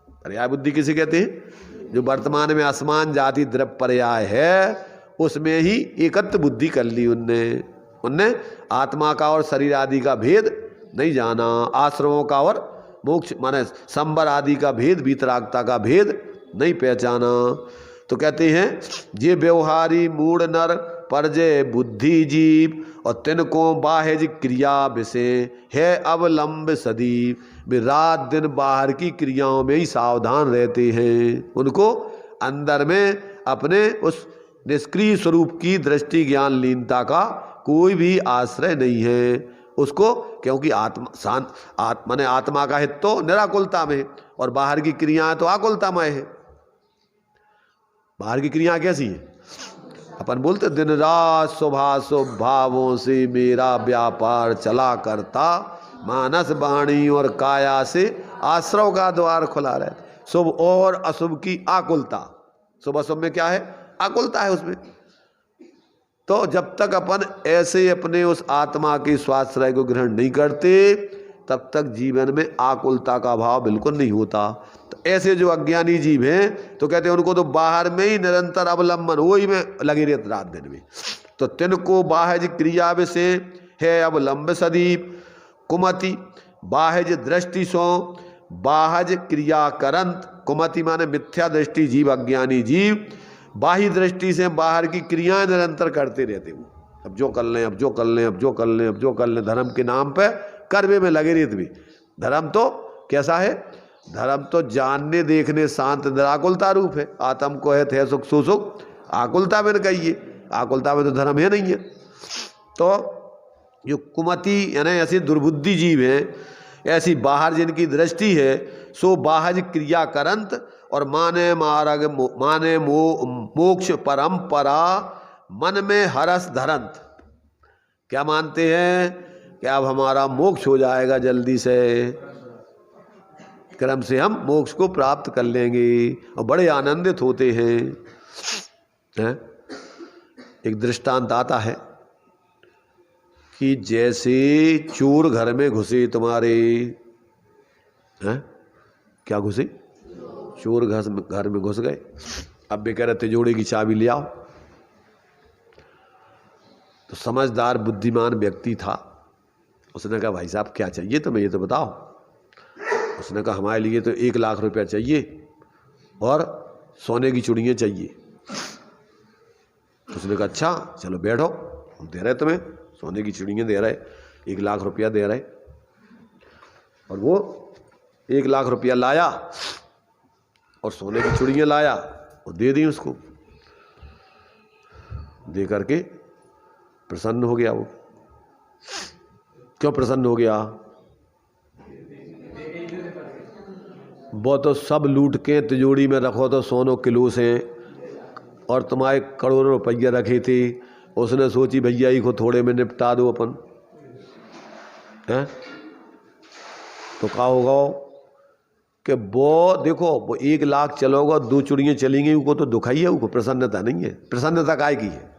पर्याय बुद्धि किसे कहते हैं? जो वर्तमान में असमान जाति द्रव्य पर्याय है उसमें ही एकत्व बुद्धि कर ली उनने आत्मा का और शरीर आदि का भेद नहीं जाना, आश्रमों का और मोक्ष माने संबर आदि का भेद, वितरागता का भेद नहीं पहचाना। तो कहते हैं जे व्यवहारी मूढ़ नर परजय बुद्धि जीव और तिनको बाह्य क्रिया विषय है अवलंब सदी। वे रात दिन बाहर की क्रियाओं में ही सावधान रहते हैं। उनको अंदर में अपने उस निष्क्रिय स्वरूप की दृष्टि ज्ञान लीनता का कोई भी आश्रय नहीं है उसको, क्योंकि आत्मा का हित तो निराकुलता में है और बाहर की क्रियाएं तो आकुलतामय है। बाहर की क्रियाएं कैसी हैं? अपन बोलते दिन रात शुभाशुभ भावों से मेरा व्यापार चला करता, मानस वाणी और काया से आश्रव का द्वार खुला रहता। शुभ और अशुभ की आकुलता, शुभ अशुभ में क्या है? आकुलता है उसमें। तो जब तक अपन ऐसे अपने उस आत्मा के स्वाश्रय को ग्रहण नहीं करते तब तक जीवन में आकुलता का भाव बिल्कुल नहीं होता। तो ऐसे जो अज्ञानी जीव हैं तो कहते हैं उनको तो बाहर में ही निरंतर अवलंबन वही में लगी रहते रात दिन में। तो तिनको बाह्य क्रिया विषय है अवलंब सदीप कुमति बाह्य दृष्टि सो बाह्य क्रिया करंत। कुमति माने मिथ्या दृष्टि जीव, अज्ञानी जीव बाह्य दृष्टि से बाहर की क्रियाएं निरंतर करते रहते। वो अब जो कर लें, अब जो कर लें, अब जो कर लें, अब जो कर लें, धर्म के नाम पे करवे में लगे रहते भी। धर्म तो कैसा है? धर्म तो जानने देखने शांत निराकुलता रूप है। आत्म को है सुख सुसुख आकुलता में कहिए, आकुलता में तो धर्म है नहीं है। तो जो कुमति यानी ऐसे दुर्बुद्धि जीव हैं, ऐसी बाहर जिनकी दृष्टि है, सो बाहज क्रिया करंत और माने मार्ग माने मोक्ष परंपरा मन में हरस धरंत। क्या मानते हैं कि अब हमारा मोक्ष हो जाएगा, जल्दी से क्रम से हम मोक्ष को प्राप्त कर लेंगे और बड़े आनंदित होते हैं। एक दृष्टांत आता है कि जैसे चोर घर में घुसे तुम्हारे, क्या घुसे? चोर घर में घुस गए। अब भी कह रहे तिजोरी की चाबी ले आओ। तो समझदार बुद्धिमान व्यक्ति था, उसने कहा भाई साहब क्या चाहिए तुम्हें, ये तो बताओ। उसने कहा हमारे लिए तो 1 लाख रुपया चाहिए और सोने की चूड़ियाँ चाहिए। उसने कहा अच्छा चलो बैठो, हम दे रहे तुम्हें, सोने की चूड़ियाँ दे रहे, 1 लाख रुपया दे रहे। और वो 1 लाख रुपया लाया और सोने की चूड़ियाँ लाया और दे दी उसको। दे करके प्रसन्न हो गया वो। क्यों प्रसन्न हो गया? वो तो सब लूट के तिजोरी में रखो तो सोनो किलो से, और तुम्हारे करोड़ों रुपये रखे थे। उसने सोची भैया ही को थोड़े में निपटा दो अपन, हैं? तो क्या होगा कि वो देखो वो 1 लाख चलोगा, 2 चूड़ियाँ चलेंगी, उनको तो दुखाई है, उनको प्रसन्नता नहीं है। प्रसन्नता काय की है?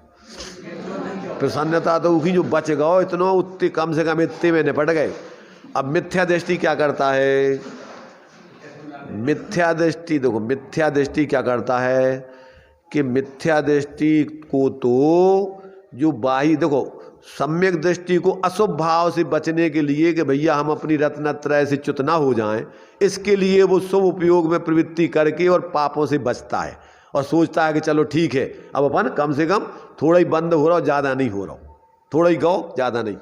प्रसन्नता तो उसी जो बच गओ इतना, उतने कम से कम इतने में निपट गए। अब मिथ्या दृष्टि क्या करता है? मिथ्या दृष्टि देखो, मिथ्या दृष्टि क्या करता है कि मिथ्या दृष्टि को तो जो बाही देखो, सम्यक दृष्टि को अशुभ भाव से बचने के लिए कि भैया हम अपनी रत्नत्रय से च्युत ना हो जाएं, इसके लिए वो शुभ उपयोग में प्रवृत्ति करके और पापों से बचता है और सोचता है कि चलो ठीक है अब अपन कम से कम थोड़ा ही बंद हो रहा हो, ज़्यादा नहीं हो रहा हो, थोड़ा ही गो ज़्यादा नहीं।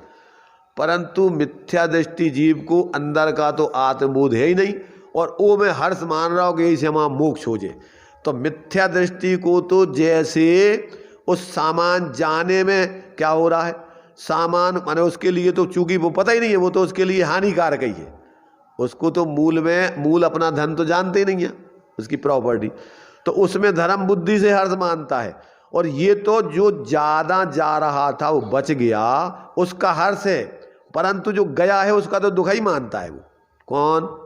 परंतु मिथ्या दृष्टि जीव को अंदर का तो आत्मबोध है ही नहीं और वो में हर्ष मान रहा हो कि इससे हमारा मोक्ष हो जाए। तो मिथ्या दृष्टि को तो जैसे उस सामान जाने में क्या हो रहा है, सामान माने उसके लिए तो चूंकि वो पता ही नहीं है, वो तो उसके लिए हानिकारक ही है। उसको तो मूल अपना धन तो जानते ही नहीं है, उसकी प्रॉपर्टी, तो उसमें धर्म बुद्धि से हर्ष मानता है। और ये तो जो ज़्यादा जा रहा था वो बच गया, उसका हर्ष है, परंतु जो गया है उसका तो दुख ही मानता है। वो कौन?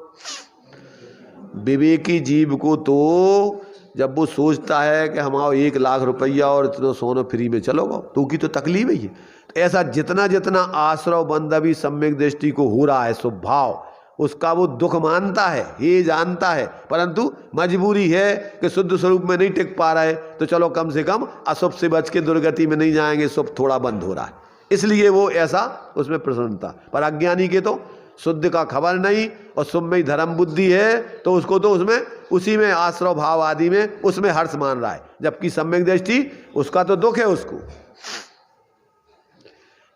विवेकी जीव को तो जब वो सोचता है कि हमारा 1 लाख रुपया और इतना सोना फ्री में चलोगा, तो उसकी तो तकलीफ ही है। तो ऐसा जितना जितना आश्रव बंधवी सम्यक दृष्टि को हो रहा है स्वभाव, उसका वो दुख मानता है, ये जानता है, परंतु मजबूरी है कि शुद्ध स्वरूप में नहीं टिक पा रहा है, तो चलो कम से कम अशुभ से बच के दुर्गति में नहीं जाएंगे, शुभ थोड़ा बंद हो रहा है, इसलिए वो ऐसा उसमें प्रसन्नता। पर अज्ञानी के तो शुद्ध का खबर नहीं और शुभ में ही धर्म बुद्धि है, तो उसको तो उसमें उसी में आश्रव भाव आदि में उसमें हर्ष मान रहा है, जबकि सम्यक दृष्टि उसका तो दुख है उसको।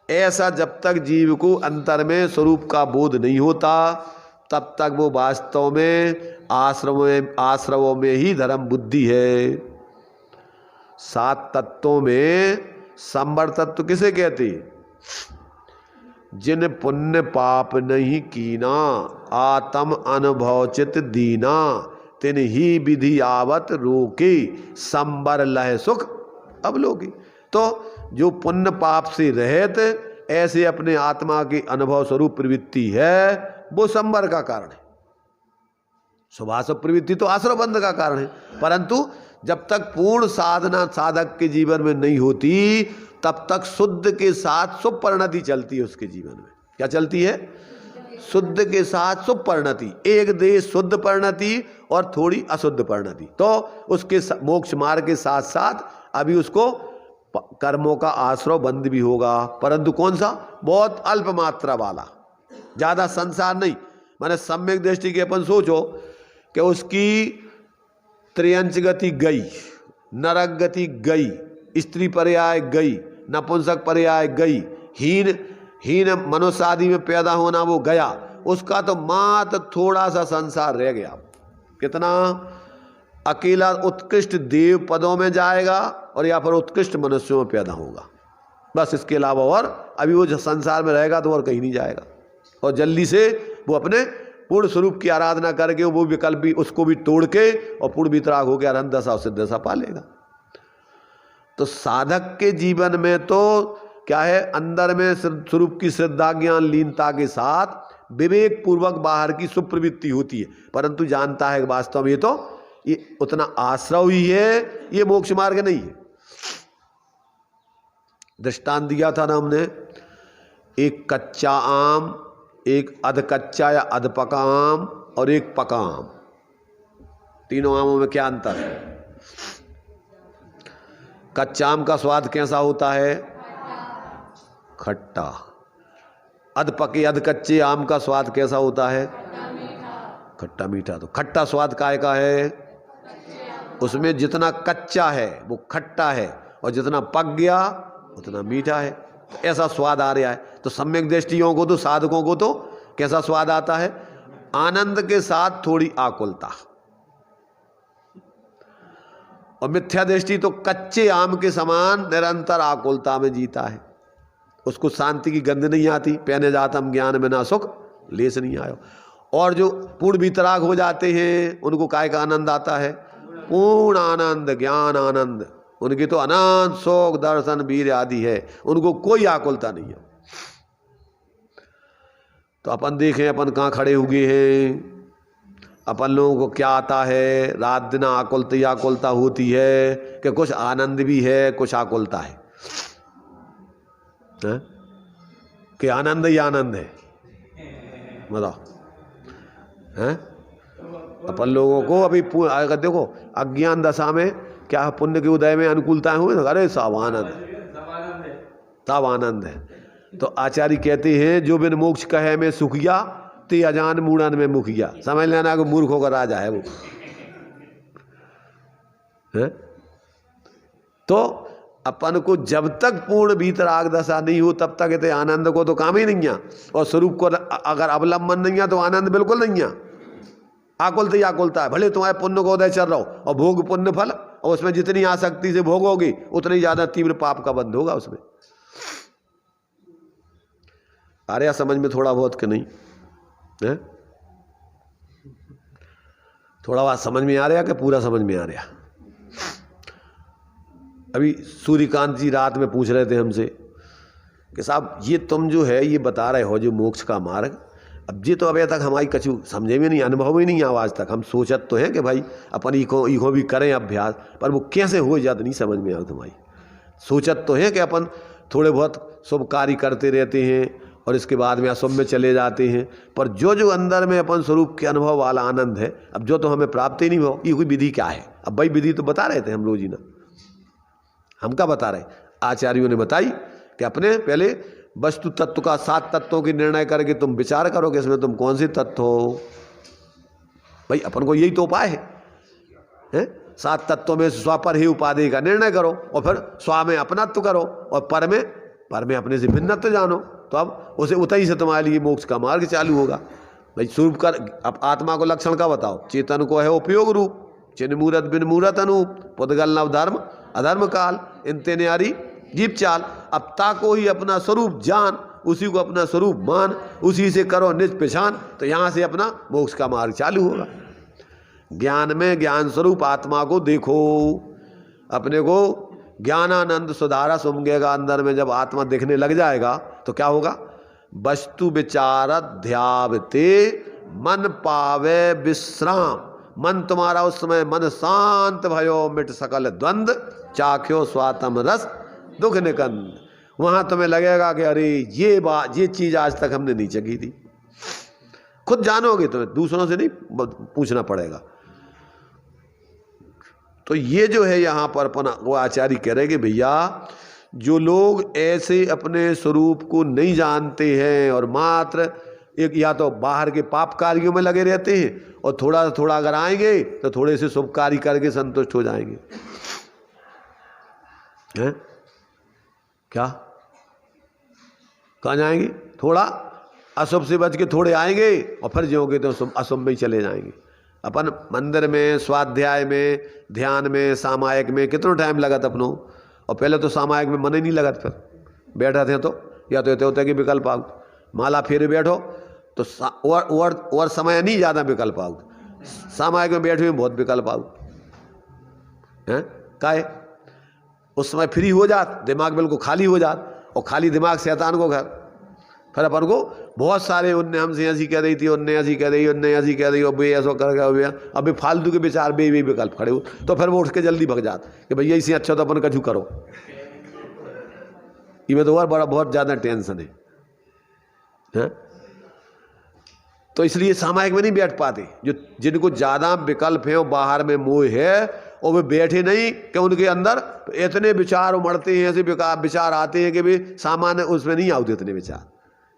ऐसा जब तक जीव को अंतर में स्वरूप का बोध नहीं होता, तब तक वो वास्तव में आश्रवों में ही धर्म बुद्धि है। 7 तत्वों में संवर तत्व किसे कहते? जिन पुण्य पाप नहीं कीना, आत्म अनुभव चित दीना, तिन ही विधि आवत रोके, संबर लह सुख अवलोकी। तो जो पुण्य पाप से रहित ऐसे अपने आत्मा की अनुभव स्वरूप प्रवृत्ति है, वो संबर का कारण है। शुभाशुभ प्रवृत्ति तो आश्रव बंध का कारण है, परंतु जब तक पूर्ण साधना साधक के जीवन में नहीं होती, तब तक शुद्ध के साथ शुभ परिणति चलती है उसके जीवन में। क्या चलती है? शुद्ध के साथ शुभ परिणति, एक देश शुद्ध परिणति और थोड़ी अशुद्ध परिणति। तो उसके मोक्ष मार्ग के साथ साथ अभी उसको कर्मों का आश्रव बंद भी होगा, परंतु कौन सा? बहुत अल्प मात्रा वाला, ज्यादा संसार नहीं। माने सम्यक दृष्टि के अपन सोचो कि उसकी त्रियंच गति गई, नरक गति गई, स्त्री पर्याय गई, नपुंसक पर्याय गई, हीन हीन मनुष्य आदि में पैदा होना वो गया, उसका तो मात्र थोड़ा सा संसार रह गया। कितना? अकेला उत्कृष्ट देव पदों में जाएगा और या फिर उत्कृष्ट मनुष्यों में पैदा होगा, बस। इसके अलावा और अभी वो संसार में रहेगा तो और कहीं नहीं जाएगा। और जल्दी से वो अपने पूर्ण स्वरूप की आराधना करके वो विकल्प भी उसको भी तोड़ के और पूर्ण वितराग होकर अनंत दशा और सिद्ध दशा पा लेगा। तो साधक के जीवन में तो क्या है, अंदर में स्वरूप की श्रद्धा ज्ञान लीनता के साथ विवेक पूर्वक बाहर की सुप्रवृत्ति होती है, परंतु जानता है कि वास्तव में ये उतना आश्रय ही है, ये मोक्ष मार्ग नहीं है। दृष्टांत दिया था ना हमने, एक कच्चा आम, एक अध कच्चा या अध पका आम और एक पका आम। तीनों आमों में क्या अंतर है? कच्चा आम का स्वाद कैसा होता है? खट्टा। अध पके अध कच्चे आम का स्वाद कैसा होता है? खट्टा मीठा। तो खट्टा स्वाद काय का है? उसमें जितना कच्चा है वो खट्टा है और जितना पक गया उतना मीठा है। तो ऐसा स्वाद आ रहा है। तो सम्यक दृष्टियों को तो साधकों को तो कैसा स्वाद आता है? आनंद के साथ थोड़ी आकुलता। और मिथ्या दृष्टि तो कच्चे आम के समान निरंतर आकुलता में जीता है, उसको शांति की गंध नहीं आती। पहने जातम ज्ञान में ना सुख लेस नहीं आयो। और जो पूर्ण वितराग हो जाते हैं उनको काय का आनंद आता है? पूर्ण आनंद, ज्ञान आनंद। उनकी तो अनंत शोक दर्शन वीर आदि है, उनको कोई आकुलता नहीं है। तो अपन देखें अपन कहाँ खड़े हुए हैं, अपन लोगों को क्या आता है? रात दिन आकुलता होती है कि कुछ आनंद भी है कुछ आकुलता है, कि आनंद ही आनंद है। बताओ हैं? अपन लोगों को अभी अगर देखो अज्ञान दशा में क्या पुण्य के उदय में अनुकूलताएं हुई, अरे सब आनंद है। तो आचार्य कहते हैं जो बिन मोक्ष कहे में सुखिया ते अजान मूड़न में मुखिया। समझ लेना कि मूर्खों का राजा है वो है? तो अपन को जब तक पूर्ण भीतराग दशा नहीं हो तब तक इतने आनंद को तो काम ही नहीं है। और स्वरूप को अगर अवलंबन नहीं है तो आनंद बिल्कुल नहीं है। आकुलता ही आकुलता है। भले तुम्हारे पुण्य को उदय चल रहा हो और भोग पुण्य फल, और उसमें जितनी आसक्ति से भोगोगी उतनी ज्यादा तीव्र पाप का बंध होगा उसमें। आ रहा समझ में थोड़ा बहुत कि नहीं है? थोड़ा बात समझ में आ रहा कि पूरा समझ में आ रहा? अभी सूर्यकांत जी रात में पूछ रहे थे हमसे कि साहब ये तुम जो है ये बता रहे हो जो मोक्ष का मार्ग, अब ये तो अभी तक हमारी कछु समझे में नहीं, अनुभव ही नहीं आवाज तक। हम सोचत तो हैं कि भाई अपन इको भी करें अभ्यास, पर वो कैसे हो जाता नहीं समझ में आ तुम्हारी। सोचत तो है कि अपन थोड़े बहुत शुभ कार्य करते रहते हैं और इसके बाद में अशुभ में चले जाते हैं, पर जो अंदर में अपन स्वरूप के अनुभव वाला आनंद है, अब जो तो हमें प्राप्त ही नहीं हो, ये कोई विधि क्या है? अब भाई विधि तो बता रहे थे हम रोज ही ना, हम क्या बता रहे? आचार्यों ने बताई कि अपने पहले वस्तु तत्व का 7 तत्वों की निर्णय करके तुम विचार करो कि इसमें तुम कौन से तत्व हो। भाई अपन को यही तो उपाय है? 7 तत्वों में स्व पर ही उपाधि का निर्णय करो और फिर स्व में अपनत्व करो और पर में अपने से भिन्नत्व जानो, तो अब उसे उतई से तुम्हारे लिए मोक्ष का मार्ग चालू होगा। भाई स्वरूप कर अब आत्मा को लक्षण का बताओ। चेतन को है उपयोग रूप, चिन्ह मूरत बिन मूरत अनूप, पुद्गल नव धर्म अधर्म काल, इनते न्यारी जीप चाल। अब ताको ही अपना स्वरूप जान, उसी को अपना स्वरूप मान, उसी से करो निज पहचान, तो यहाँ से अपना मोक्ष का मार्ग चालू होगा। ज्ञान में ज्ञान स्वरूप आत्मा को देखो, अपने को ज्ञानानंद सुधारा सुमगेगा। अंदर में जब आत्मा दिखने लग जाएगा तो क्या होगा? वस्तु विचार ध्यावते मन पावे विश्राम। मन तुम्हारा उस समय मन शांत भयो, मिट सकल द्वंद, चाख्यो स्वातम रस दुख निकंद। वहां तुम्हें लगेगा कि अरे ये चीज आज तक हमने नहीं चखी थी। खुद जानोगे, तुम्हें दूसरों से नहीं पूछना पड़ेगा। तो ये जो है यहाँ पर अपना वो आचार्य कह रहे कि भैया जो लोग ऐसे अपने स्वरूप को नहीं जानते हैं और मात्र एक या तो बाहर के पाप कार्यों में लगे रहते हैं और थोड़ा थोड़ा अगर आएंगे तो थोड़े से शुभ कार्य करके संतुष्ट हो जाएंगे, हैं? क्या कहाँ जाएंगे? थोड़ा अशुभ से बच के थोड़े आएंगे और फिर ज्योंगे तो अशुभ में ही चले जाएंगे। अपन मंदिर में, स्वाध्याय में, ध्यान में, सामायिक में कितना टाइम लगत अपनों, और पहले तो सामायिक में मन ही नहीं लगत, फिर बैठा थे तो या तो होते कि विकल्प आउट, माला फेरे बैठो तो और समय नहीं ज़्यादा विकल्प आउट, सामायिक में बैठे हुए बहुत विकल्प आउट हैं। काहे? उस समय फ्री हो जात, दिमाग बिल्कुल खाली हो जात, और खाली दिमाग शैतान को घर। फिर अपन को बहुत सारे उनने हमसे ऐसी कह रही थी, उनने ऐसी कह रही, उनने ऐसी कह रही, अब ऐसा कर गया भैया, अभी फालतू के विचार बे विकल्प खड़े हो, तो फिर वो उठ के जल्दी भग जात कि भैया इसे अच्छा तो अपन कछु करो। इनमें तो और बड़ा बहुत ज़्यादा टेंशन है। तो इसलिए सामायिक में नहीं बैठ पाते। जो जिनको ज़्यादा विकल्प है और बाहर में मोह है, और वे बैठे नहीं कि उनके अंदर इतने विचार उमड़ते हैं, ऐसे विचार आते हैं कि भी सामान्य उसमें नहीं आते इतने विचार,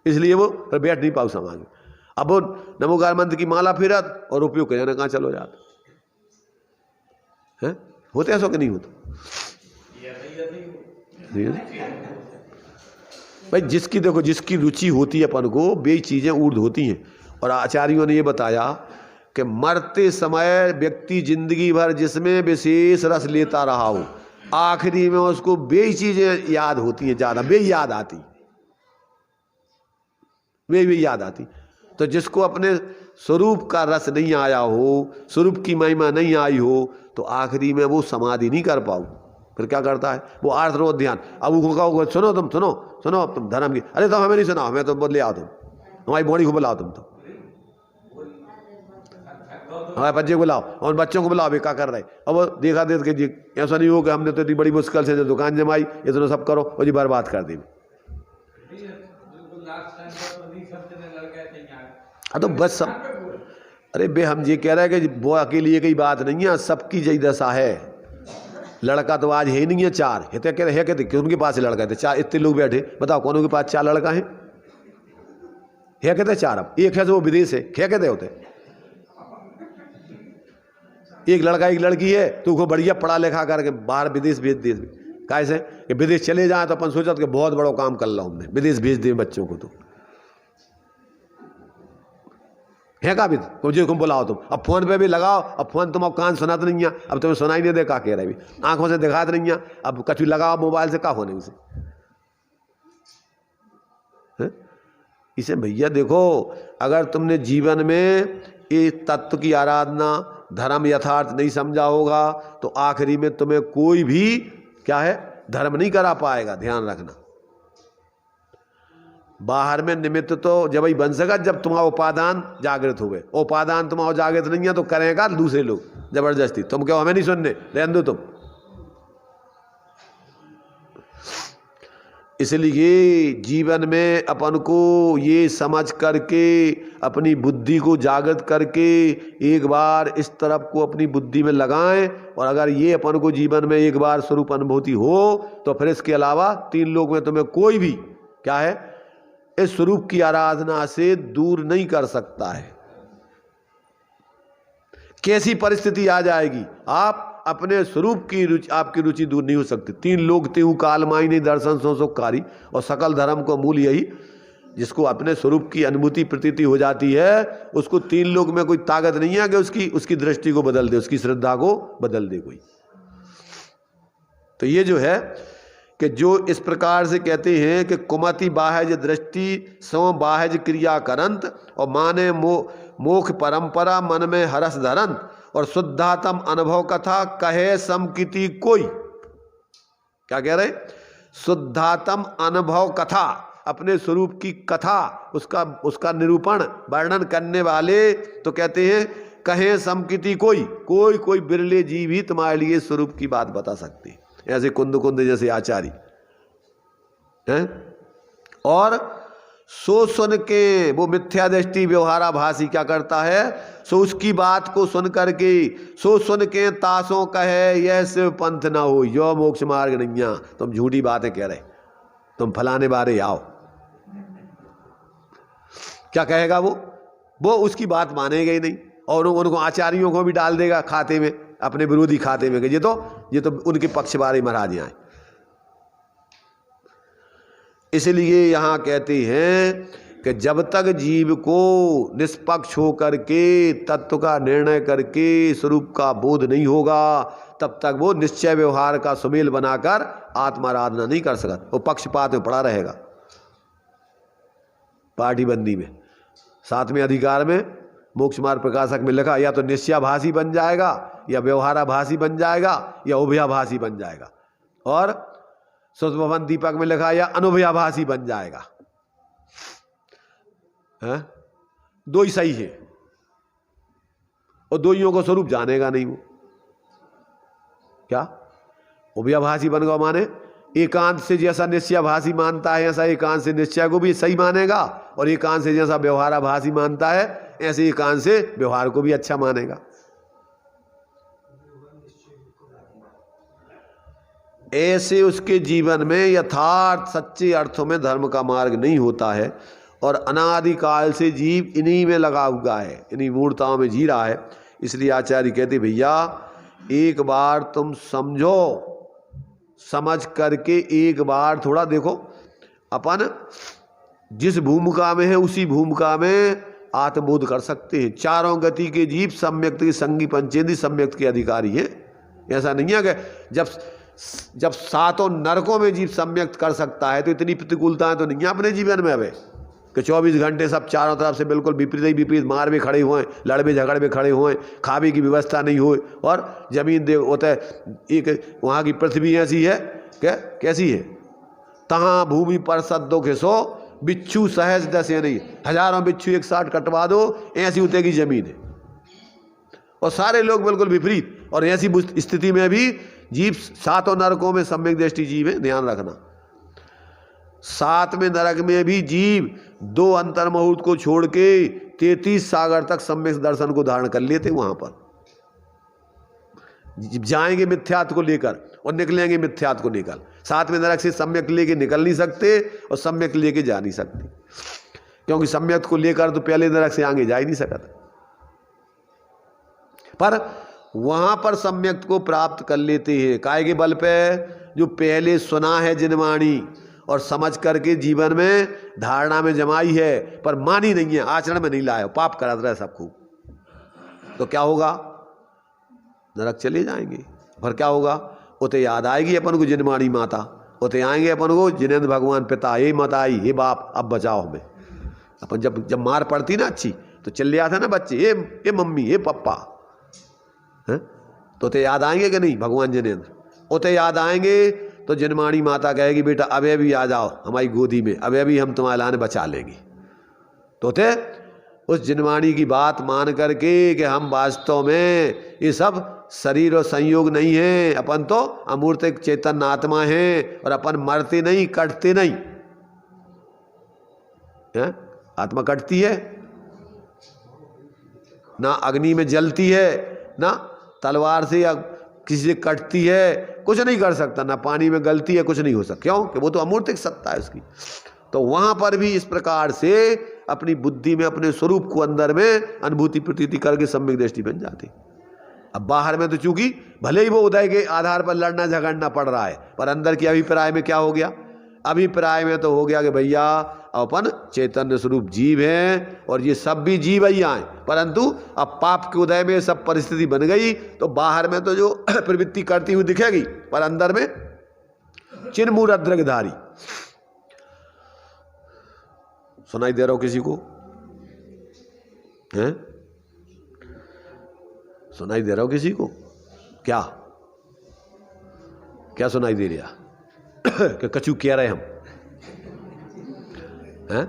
इसलिए वो फिर बैठ नहीं पाओ समाज में। अब वो नमोकार मंत्र की माला फिरत और उपयोग कहीं ना कहाँ चलो जाते हैं। होते ऐसा कि नहीं होता भाई? जिसकी देखो जिसकी रुचि होती है अपन को वे चीज़ें ऊर्ध होती हैं। और आचार्यों ने ये बताया कि मरते समय व्यक्ति जिंदगी भर जिसमें विशेष रस लेता रहा हो, आखिरी में उसको वे चीज़ें याद होती हैं, ज़्यादा वे याद आती, वे याद आती। तो जिसको अपने स्वरूप का रस नहीं आया हो, स्वरूप की महिमा नहीं आई हो, तो आखिरी में वो समाधि नहीं कर पाओ। फिर क्या करता है वो? आर्थ रोध ध्यान। अब वो कहो सुनो तुम, सुनो सुनो तुम धर्म की, अरे तुम हमें नहीं सुनाओ, हमें तो बोले आओ, तुम हमारी बॉडी को बुलाओ, तुम तो हमारे बच्चे को बुलाओ और बच्चों को बुलाओ, भी क्या कर रहे। अब वो देखा देख के जी ऐसा नहीं हो कि हमने तो इतनी बड़ी मुश्किल से जो दुकान जमाई, इतना सब करो और जी बर्बाद कर दी। तो बस सब, अरे बे हम ये कह रहे हैं कि वो अकेली की बात नहीं है, सबकी यही दशा है। लड़का तो आज है नहीं है, चार है कहते कि उनके पास लड़का थे चार, इतने लोग बैठे, बताओ कौन के पास चार लड़का है कहते चार। अब एक है जो वो विदेश है, क्या कहते होते, एक लड़का एक लड़की है तो उसको बढ़िया पढ़ा लिखा करके बाहर विदेश भेज दे। कैसे कि विदेश चले जाए तो अपन सोचा कि बहुत बड़ा काम कर लो हमने, विदेश भेज दिए बच्चों को। तो है का भी मुझे तुम बुलाओ, तुम अब फोन पे भी लगाओ, अब फोन तुम अब कान सुनाते नहीं है, अब तुम्हें सुनाई नहीं दे, का कह रहे भी आंखों से दिखाते नहीं है, अब कछु लगाओ मोबाइल से, का होने उसे। इसे भैया देखो, अगर तुमने जीवन में इस तत्व की आराधना, धर्म यथार्थ नहीं समझा होगा, तो आखिरी में तुम्हें कोई भी क्या है धर्म नहीं करा पाएगा। ध्यान रखना, बाहर में निमित्त तो जब ही बन सका जब तुम्हारा उपादान जागृत हुए। उपादान तुम्हारा जागृत नहीं है तो करेगा दूसरे लोग जबरदस्ती, तुम क्यों हमें नहीं सुनने, रहने दो तुम। इसलिए जीवन में अपन को ये समझ करके अपनी बुद्धि को जागृत करके एक बार इस तरफ को अपनी बुद्धि में लगाएं, और अगर ये अपन को जीवन में एक बार स्वरूप अनुभूति हो तो फिर इसके अलावा तीन लोग में तुम्हें कोई भी क्या है इस स्वरूप की आराधना से दूर नहीं कर सकता है। कैसी परिस्थिति आ जाएगी, आप अपने स्वरूप की रुचि, आपकी रुचि दूर नहीं हो सकती। तीन लोग तेहु कालमाई नहीं दर्शन सो सुखकारी, और सकल धर्म को मूल यही, जिसको अपने स्वरूप की अनुभूति प्रतीति हो जाती है, उसको तीन लोग में कोई ताकत नहीं है कि उसकी दृष्टि को बदल दे, उसकी श्रद्धा को बदल दे कोई। तो ये जो है कि जो इस प्रकार से कहते हैं कि कुमति बाह्य दृष्टि सो बाह्य क्रिया करंत, और माने मोक्ष परंपरा मन में हरस धरंत, और शुद्धातम अनुभव कथा कहे समकिति कोई। क्या कह रहे? शुद्धातम अनुभव कथा, अपने स्वरूप की कथा, उसका निरूपण वर्णन करने वाले तो कहते हैं कहे समकिति कोई बिरले जीव ही तुम्हारे लिए स्वरूप की बात बता सकते, ऐसे कुंद जैसे आचार्य हैं। और सो सुन के वो मिथ्या दृष्टि व्यवहाराभासी क्या करता है, सो उसकी बात को सुन करके, सो सुन के तासों कहे यह शिव पंथ ना हो, यो मोक्ष मार्ग नहीं, तुम झूठी बातें कह रहे, तुम फलाने बारे आओ। क्या कहेगा वो उसकी बात मानेगा ही नहीं, और उनको आचार्यों को भी डाल देगा खाते में, अपने विरोधी खाते में, ये तो उनके पक्ष बारे महाराज आए। इसलिए यहाँ कहते हैं कि जब तक जीव को निष्पक्ष होकर के तत्व का निर्णय करके स्वरूप का बोध नहीं होगा, तब तक वो निश्चय व्यवहार का सुमेल बनाकर आत्माराधना नहीं कर सकता। वो पक्षपात में पड़ा रहेगा। पार्टीबंदी में 7वें अधिकार में मोक्ष मार्ग प्रकाशक में लिखा, या तो निश्चयाभासी बन जाएगा, या व्यवहाराभासी बन जाएगा, या उभयाभासी बन जाएगा। और सुतभवन दीपक में लिखा, या अनुभयाभासी बन जाएगा। है? दो ही सही है, और दोइयों को स्वरूप जानेगा नहीं वो। क्या उभयाभासी बन गया माने एकांत से जैसा निश्चयाभासी मानता है ऐसा एकांत से निश्चय को भी सही मानेगा, और एकांत से जैसा व्यवहाराभासी मानता है ऐसे एकांत से व्यवहार को भी अच्छा मानेगा। ऐसे उसके जीवन में यथार्थ सच्चे अर्थों में धर्म का मार्ग नहीं होता है, और अनादिकाल से जीव इन्हीं में लगा हुआ है, इन्हीं मूर्ताओं में जी रहा है। इसलिए आचार्य कहते भैया एक बार तुम समझो, समझ करके एक बार थोड़ा देखो, अपन जिस भूमिका में है उसी भूमिका में आत्मबोध कर सकते हैं। चारों गति के जीव सम्यक्त के संगी पंचेंद्रिय सम्यक्त के अधिकारी हैं। ऐसा नहीं है कि जब सातों नरकों में जीव सम्यक्त कर सकता है तो इतनी प्रतिकूलताएं तो नहीं है अपने जीवन में अब कि 24 घंटे सब चारों तरफ से बिल्कुल विपरीत ही विपरीत मार में खड़े हुए, लड़ में झगड़ में खड़े हुए, खाने की व्यवस्था नहीं हुई, और जमीन दे होता है एक वहाँ की पृथ्वी ऐसी है क्या, कैसी है, तहाँ भूमि पर सद्दो घिसो बिच्छू सहज दसे नहीं, हजारों बिच्छू एक साथ कटवा दो ऐसी उतरे की जमीन है, और सारे लोग बिल्कुल विपरीत। और ऐसी स्थिति में भी जीव सातों नरकों में सम्यक दृष्टि जीव है, ध्यान रखना। 7वें नरक में भी जीव 2 अंतर्मुहूर्त को छोड़ के 33 सागर तक सम्यक दर्शन को धारण कर लेते। वहां पर जाएंगे मिथ्यात्व को लेकर और निकलेंगे मिथ्यात्व को लेकर। 7वें नरक से सम्यक लेके निकल नहीं सकते और सम्यक लेके जा नहीं सकते, क्योंकि सम्यक को लेकर तो पहले नरक से आगे जा ही नहीं सकता। पर वहां पर सम्यक को प्राप्त कर लेते हैं काय के बल पे, जो पहले सुना है जिनवाणी और समझ करके जीवन में धारणा में जमाई है, पर मानी नहीं है, आचरण में नहीं लाया, पाप कराता है सब खूब, तो क्या होगा, नरक चले जाएंगे। पर क्या होगा, उते याद आएगी अपन को जिनवाणी माता, उते आएंगे अपन को जिनेंद्र भगवान पिता, ये मत आई, हे बाप अब बचाओ हमें। अपन जब मार पड़ती ना अच्छी तो चल आता ना बच्चे, ये मम्मी, ये पप्पा, है? तो उते याद आएंगे कि नहीं भगवान जिनेंद्र, उते याद आएंगे तो जिनवाणी माता कहेगी बेटा अबे भी आ जाओ हमारी गोदी में, अबे भी हम तुम्हारे लाने बचा लेंगे। तो थे उस जिनवाणी की बात मान करके कि हम वास्तव में ये सब शरीर और संयोग नहीं है, अपन तो अमूर्त चैतन्य आत्मा है, और अपन मरते नहीं कटते नहीं है? आत्मा कटती है ना, अग्नि में जलती है ना, तलवार से या किसी से कटती है, कुछ नहीं कर सकता, ना पानी में गलती है, कुछ नहीं हो सकता। क्यों कि वो तो अमूर्तिक सत्ता है उसकी। तो वहां पर भी इस प्रकार से अपनी बुद्धि में अपने स्वरूप को अंदर में अनुभूति प्रतीति करके सम्यक दृष्टि बन जाती। अब बाहर में तो चूंकि भले ही वो उदय के आधार पर लड़ना झगड़ना पड़ रहा है, पर अंदर की अभिप्राय में क्या हो गया, अभिप्राय में तो हो गया कि भैया अपन चैतन्य स्वरूप जीव हैं और ये सब भी जीव ही आए, परंतु अब पाप के उदय में सब परिस्थिति बन गई तो बाहर में तो जो प्रवृत्ति करती हुई दिखेगी, पर अंदर में चिन्मूरद्रगधारी। सुनाई दे रहा हो किसी को, हैं? सुनाई दे रहा हो किसी को? क्या क्या सुनाई दे रहा कि कछु कह रहे हम हैं?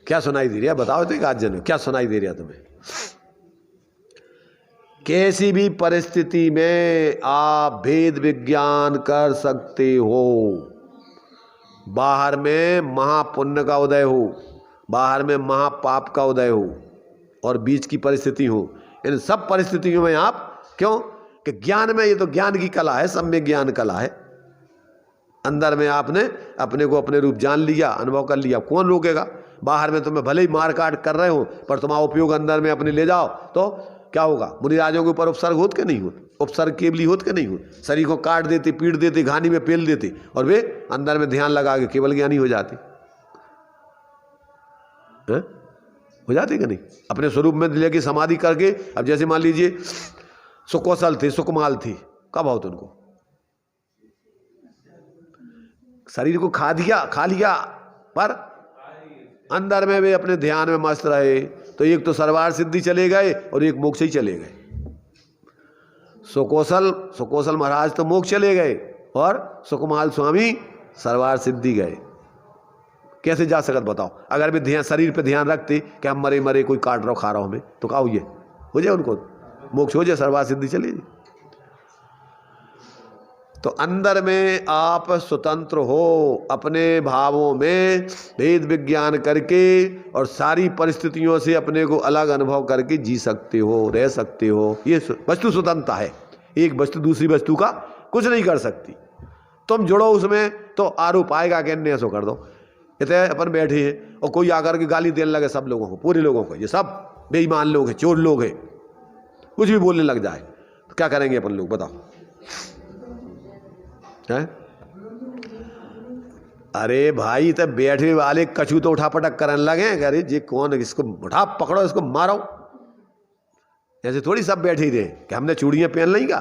क्या सुनाई दे रहा बताओ तो, एक आज जन क्या सुनाई दे रहा तुम्हें? कैसी भी परिस्थिति में आप भेद विज्ञान कर सकते हो। बाहर में महापुण्य का उदय हो, बाहर में महापाप का उदय हो, और बीच की परिस्थिति हो, इन सब परिस्थितियों में आप क्यों कि ज्ञान में, ये तो ज्ञान की कला है, सम्यक ज्ञान कला है। अंदर में आपने अपने को अपने रूप जान लिया, अनुभव कर लिया, कौन रोकेगा? बाहर में तुम्हें भले ही मार काट कर रहे हो, पर तुम्हारा उपयोग अंदर में अपने ले जाओ तो क्या होगा? मुनिराजों के ऊपर उपसर्ग होते कि नहीं होते? उपसर्ग केवली होते कि नहीं होते? शरीर को काट देते, पीट देते, घानी में पेल देते और वे अंदर में ध्यान लगा के केवल ज्ञानी हो जाते हैं? हो जाते कि नहीं? अपने स्वरूप में लेके समाधि करके, अब जैसे मान लीजिए सुकौशल थे, सुकमाल थे, कब आओ उनको शरीर को खा लिया पर अंदर में वे अपने ध्यान में मस्त रहे, तो एक तो सर्वार सिद्धि चले गए और एक मोक्ष ही चले गए। सुकौशल महाराज तो मोक्ष चले गए और सुकमाल स्वामी सर्वार सिद्धि गए। कैसे जा सकत बताओ? अगर वे ध्यान शरीर पे ध्यान रखते कि हम मरे मरे कोई काट रहा खा रहा हूं हमें, तो क्या हो जाए उनको मोक्ष, हो जाए सर्वार सिद्धि चली जाए। तो अंदर में आप स्वतंत्र हो, अपने भावों में भेद विज्ञान करके और सारी परिस्थितियों से अपने को अलग अनुभव करके जी सकते हो, रह सकते हो। ये वस्तु स्वतंत्रता है। एक वस्तु दूसरी वस्तु का कुछ नहीं कर सकती। तुम जुड़ो उसमें तो आरोप आएगा कि अन्य ऐसा कर दो। इतने अपन बैठे हैं और कोई आकर के गाली देने लगे सब लोगों को, पूरे लोगों को, ये सब बेईमान लोग हैं, चोर लोग हैं, कुछ भी बोलने लग जाए तो क्या करेंगे अपन लोग बताओ? है? अरे भाई, तब बैठे वाले कछू तो उठा पटक करने लगे, अरे ये कौन है, इसको उठा पकड़ो, इसको मारो। ऐसे थोड़ी सब बैठे ही रहे कि हमने चूड़ियां पहन लेंगे क्या?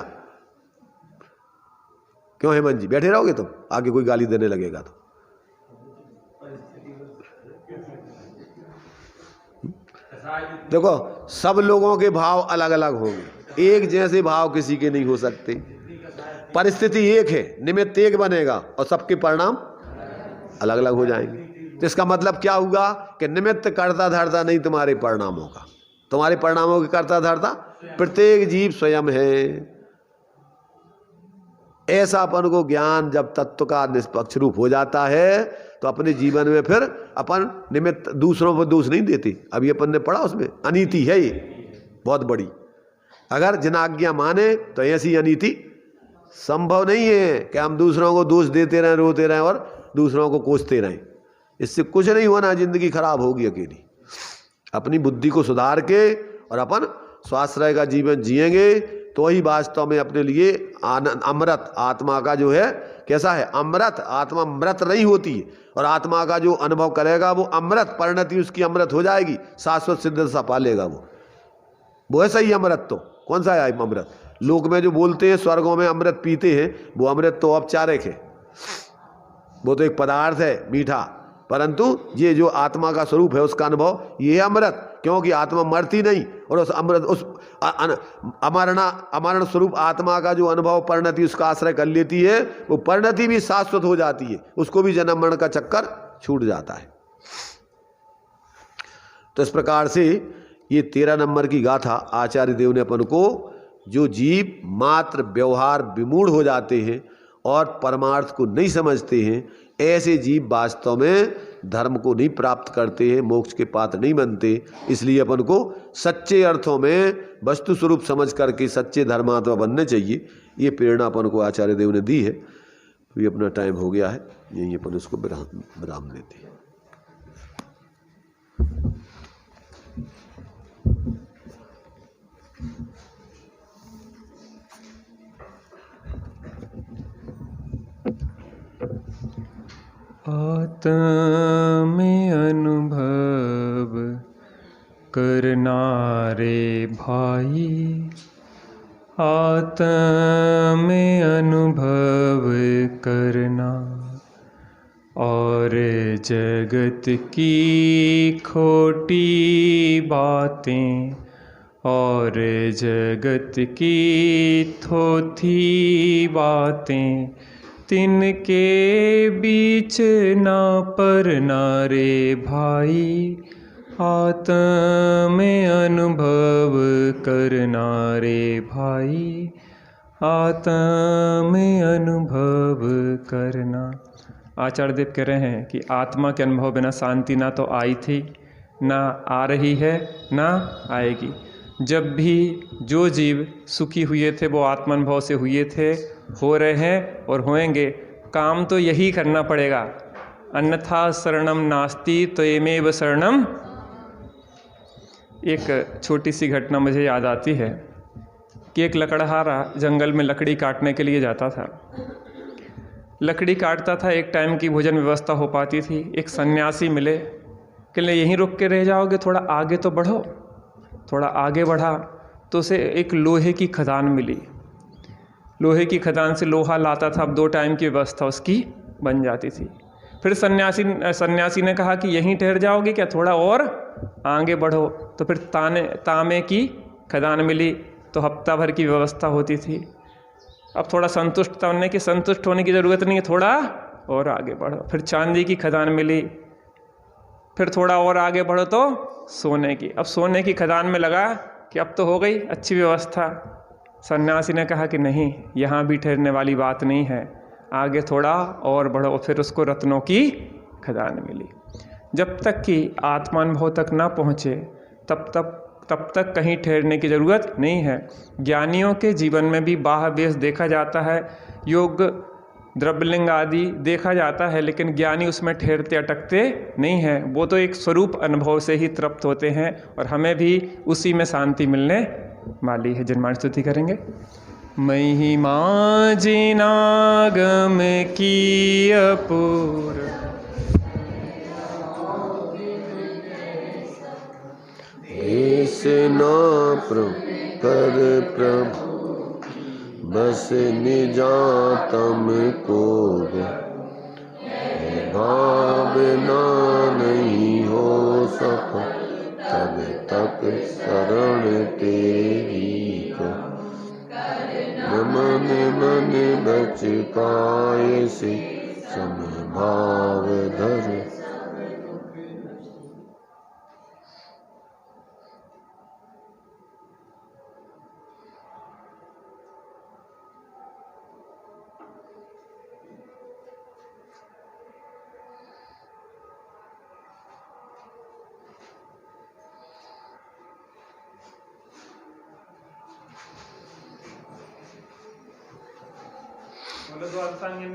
क्यों हेमंत जी बैठे रहोगे तुम? आगे कोई गाली देने लगेगा तो देखो, सब लोगों के भाव अलग अलग होंगे, एक जैसे भाव किसी के नहीं हो सकते। परिस्थिति एक है, निमित्त एक बनेगा और सबके परिणाम अलग अलग हो जाएंगे। तो इसका मतलब क्या हुआ कि निमित्त करता धरता नहीं तुम्हारे परिणामों का, तुम्हारे परिणामों की करता धरता प्रत्येक जीव स्वयं है। ऐसा अपन को ज्ञान जब तत्व का निष्पक्ष रूप हो जाता है तो अपने जीवन में फिर अपन निमित्त दूसरों पर दोष नहीं देते। अभी अपन ने पढ़ा, उसमें अनीति है ये बहुत बड़ी। अगर जिन आज्ञा माने तो ऐसी अनीति संभव नहीं है कि हम दूसरों को दोष देते रहें, रोते रहें और दूसरों को कोसते रहें। इससे कुछ नहीं होना, जिंदगी खराब होगी अकेली। अपनी बुद्धि को सुधार के और अपन स्वाश्रय का जीवन जिएंगे तो ही वास्तव में अपने लिए अमृत आत्मा का जो है, कैसा है अमृत, आत्मा मृत नहीं होती है और आत्मा का जो अनुभव करेगा वो अमृत, परिणति उसकी अमृत हो जाएगी, शाश्वत सिद्धता पा लेगा वो है सही अमृत। तो कौन सा है अमृत? लोक में जो बोलते हैं स्वर्गों में अमृत पीते हैं, वो अमृत तो औपचारिक है, वो तो एक पदार्थ है मीठा, परंतु ये जो आत्मा का स्वरूप है उसका अनुभव ये है अमृत। क्योंकि आत्मा मरती नहीं और उस अमृत, उस अमरण स्वरूप आत्मा का जो अनुभव परिणति उसका आश्रय कर लेती है, वो परिणति भी शाश्वत हो जाती है, उसको भी जन्म मरण का चक्कर छूट जाता है। तो इस प्रकार से ये 13 नंबर की गाथा आचार्य देव ने अपन को, जो जीव मात्र व्यवहार विमूढ़ हो जाते हैं और परमार्थ को नहीं समझते हैं, ऐसे जीव वास्तव में धर्म को नहीं प्राप्त करते हैं, मोक्ष के पात्र नहीं बनते। इसलिए अपन को सच्चे अर्थों में वस्तु स्वरूप समझ करके सच्चे धर्मात्मा बनने चाहिए। ये प्रेरणा अपन को आचार्य देव ने दी है। ये अपना टाइम हो गया है, यहीं अपन उसको विराम देते हैं। आत्म अनुभव करना रे भाई, आत्म अनुभव करना, और जगत की खोटी बातें और जगत की थोथी बातें तिनके बीच ना परना रे भाई, आत्म अनुभव करना रे भाई, आत्म अनुभव करना। आचार्य देव कह रहे हैं कि आत्मा के अनुभव बिना शांति ना तो आई थी, ना आ रही है, ना आएगी। जब भी जो जीव सुखी हुए थे वो आत्मानुभव से हुए थे, हो रहे हैं और होएंगे। काम तो यही करना पड़ेगा, अन्यथा शरणम नास्ति तो एमेव शरणम। एक छोटी सी घटना मुझे याद आती है। कि एक लकड़हारा जंगल में लकड़ी काटने के लिए जाता था। लकड़ी काटता था, एक टाइम की भोजन व्यवस्था हो पाती थी। एक सन्यासी मिले, कहले यहीं रुक के रह जाओगे, थोड़ा आगे तो बढ़ो। थोड़ा आगे बढ़ा तो उसे एक लोहे की खदान मिली। लोहे की खदान से लोहा लाता था, अब 2 टाइम की व्यवस्था उसकी बन जाती थी। फिर सन्यासी ने कहा कि यहीं ठहर जाओगे क्या, थोड़ा और आगे बढ़ो। तो फिर तांबे की खदान मिली, तो हफ्ता भर की व्यवस्था होती थी। अब थोड़ा संतुष्ट था उन्हें कि संतुष्ट होने की ज़रूरत नहीं है, थोड़ा और आगे बढ़ो। फिर चांदी की खदान मिली, फिर थोड़ा और आगे बढ़ो तो सोने की। अब सोने की खदान में लगा कि अब तो हो गई अच्छी व्यवस्था। सन्यासी ने कहा कि नहीं, यहाँ भी ठहरने वाली बात नहीं है, आगे थोड़ा और बढ़ो। फिर उसको रत्नों की खदान मिली। जब तक कि आत्मानुभव तक ना पहुँचे तब तक कहीं ठहरने की ज़रूरत नहीं है। ज्ञानियों के जीवन में भी बाह्य वेश देखा जाता है, योग द्रव्यलिंग आदि देखा जाता है, लेकिन ज्ञानी उसमें ठहरते अटकते नहीं हैं। वो तो एक स्वरूप अनुभव से ही तृप्त होते हैं और हमें भी उसी में शांति मिलने वाली है। जन्माष्टमी स्तुति करेंगे। महिमा जिनागम की अपूर्व, ऐसना कर प्रभु बस निजातम को, भावना नहीं हो सका तब तक शरण तेरी को। मन मन बचकाए से समभाव धर।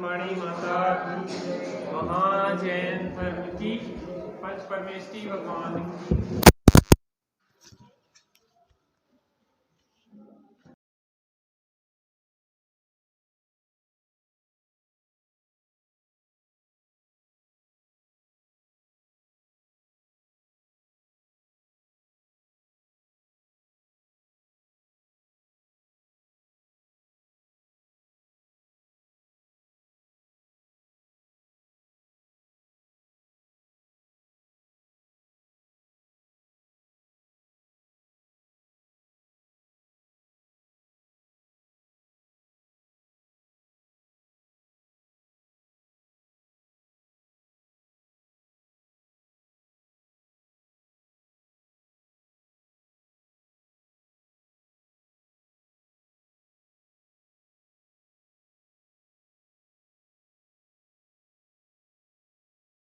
वाणी माता की, महाजैन धर्म की, पंच परमेष्टि भगवान की।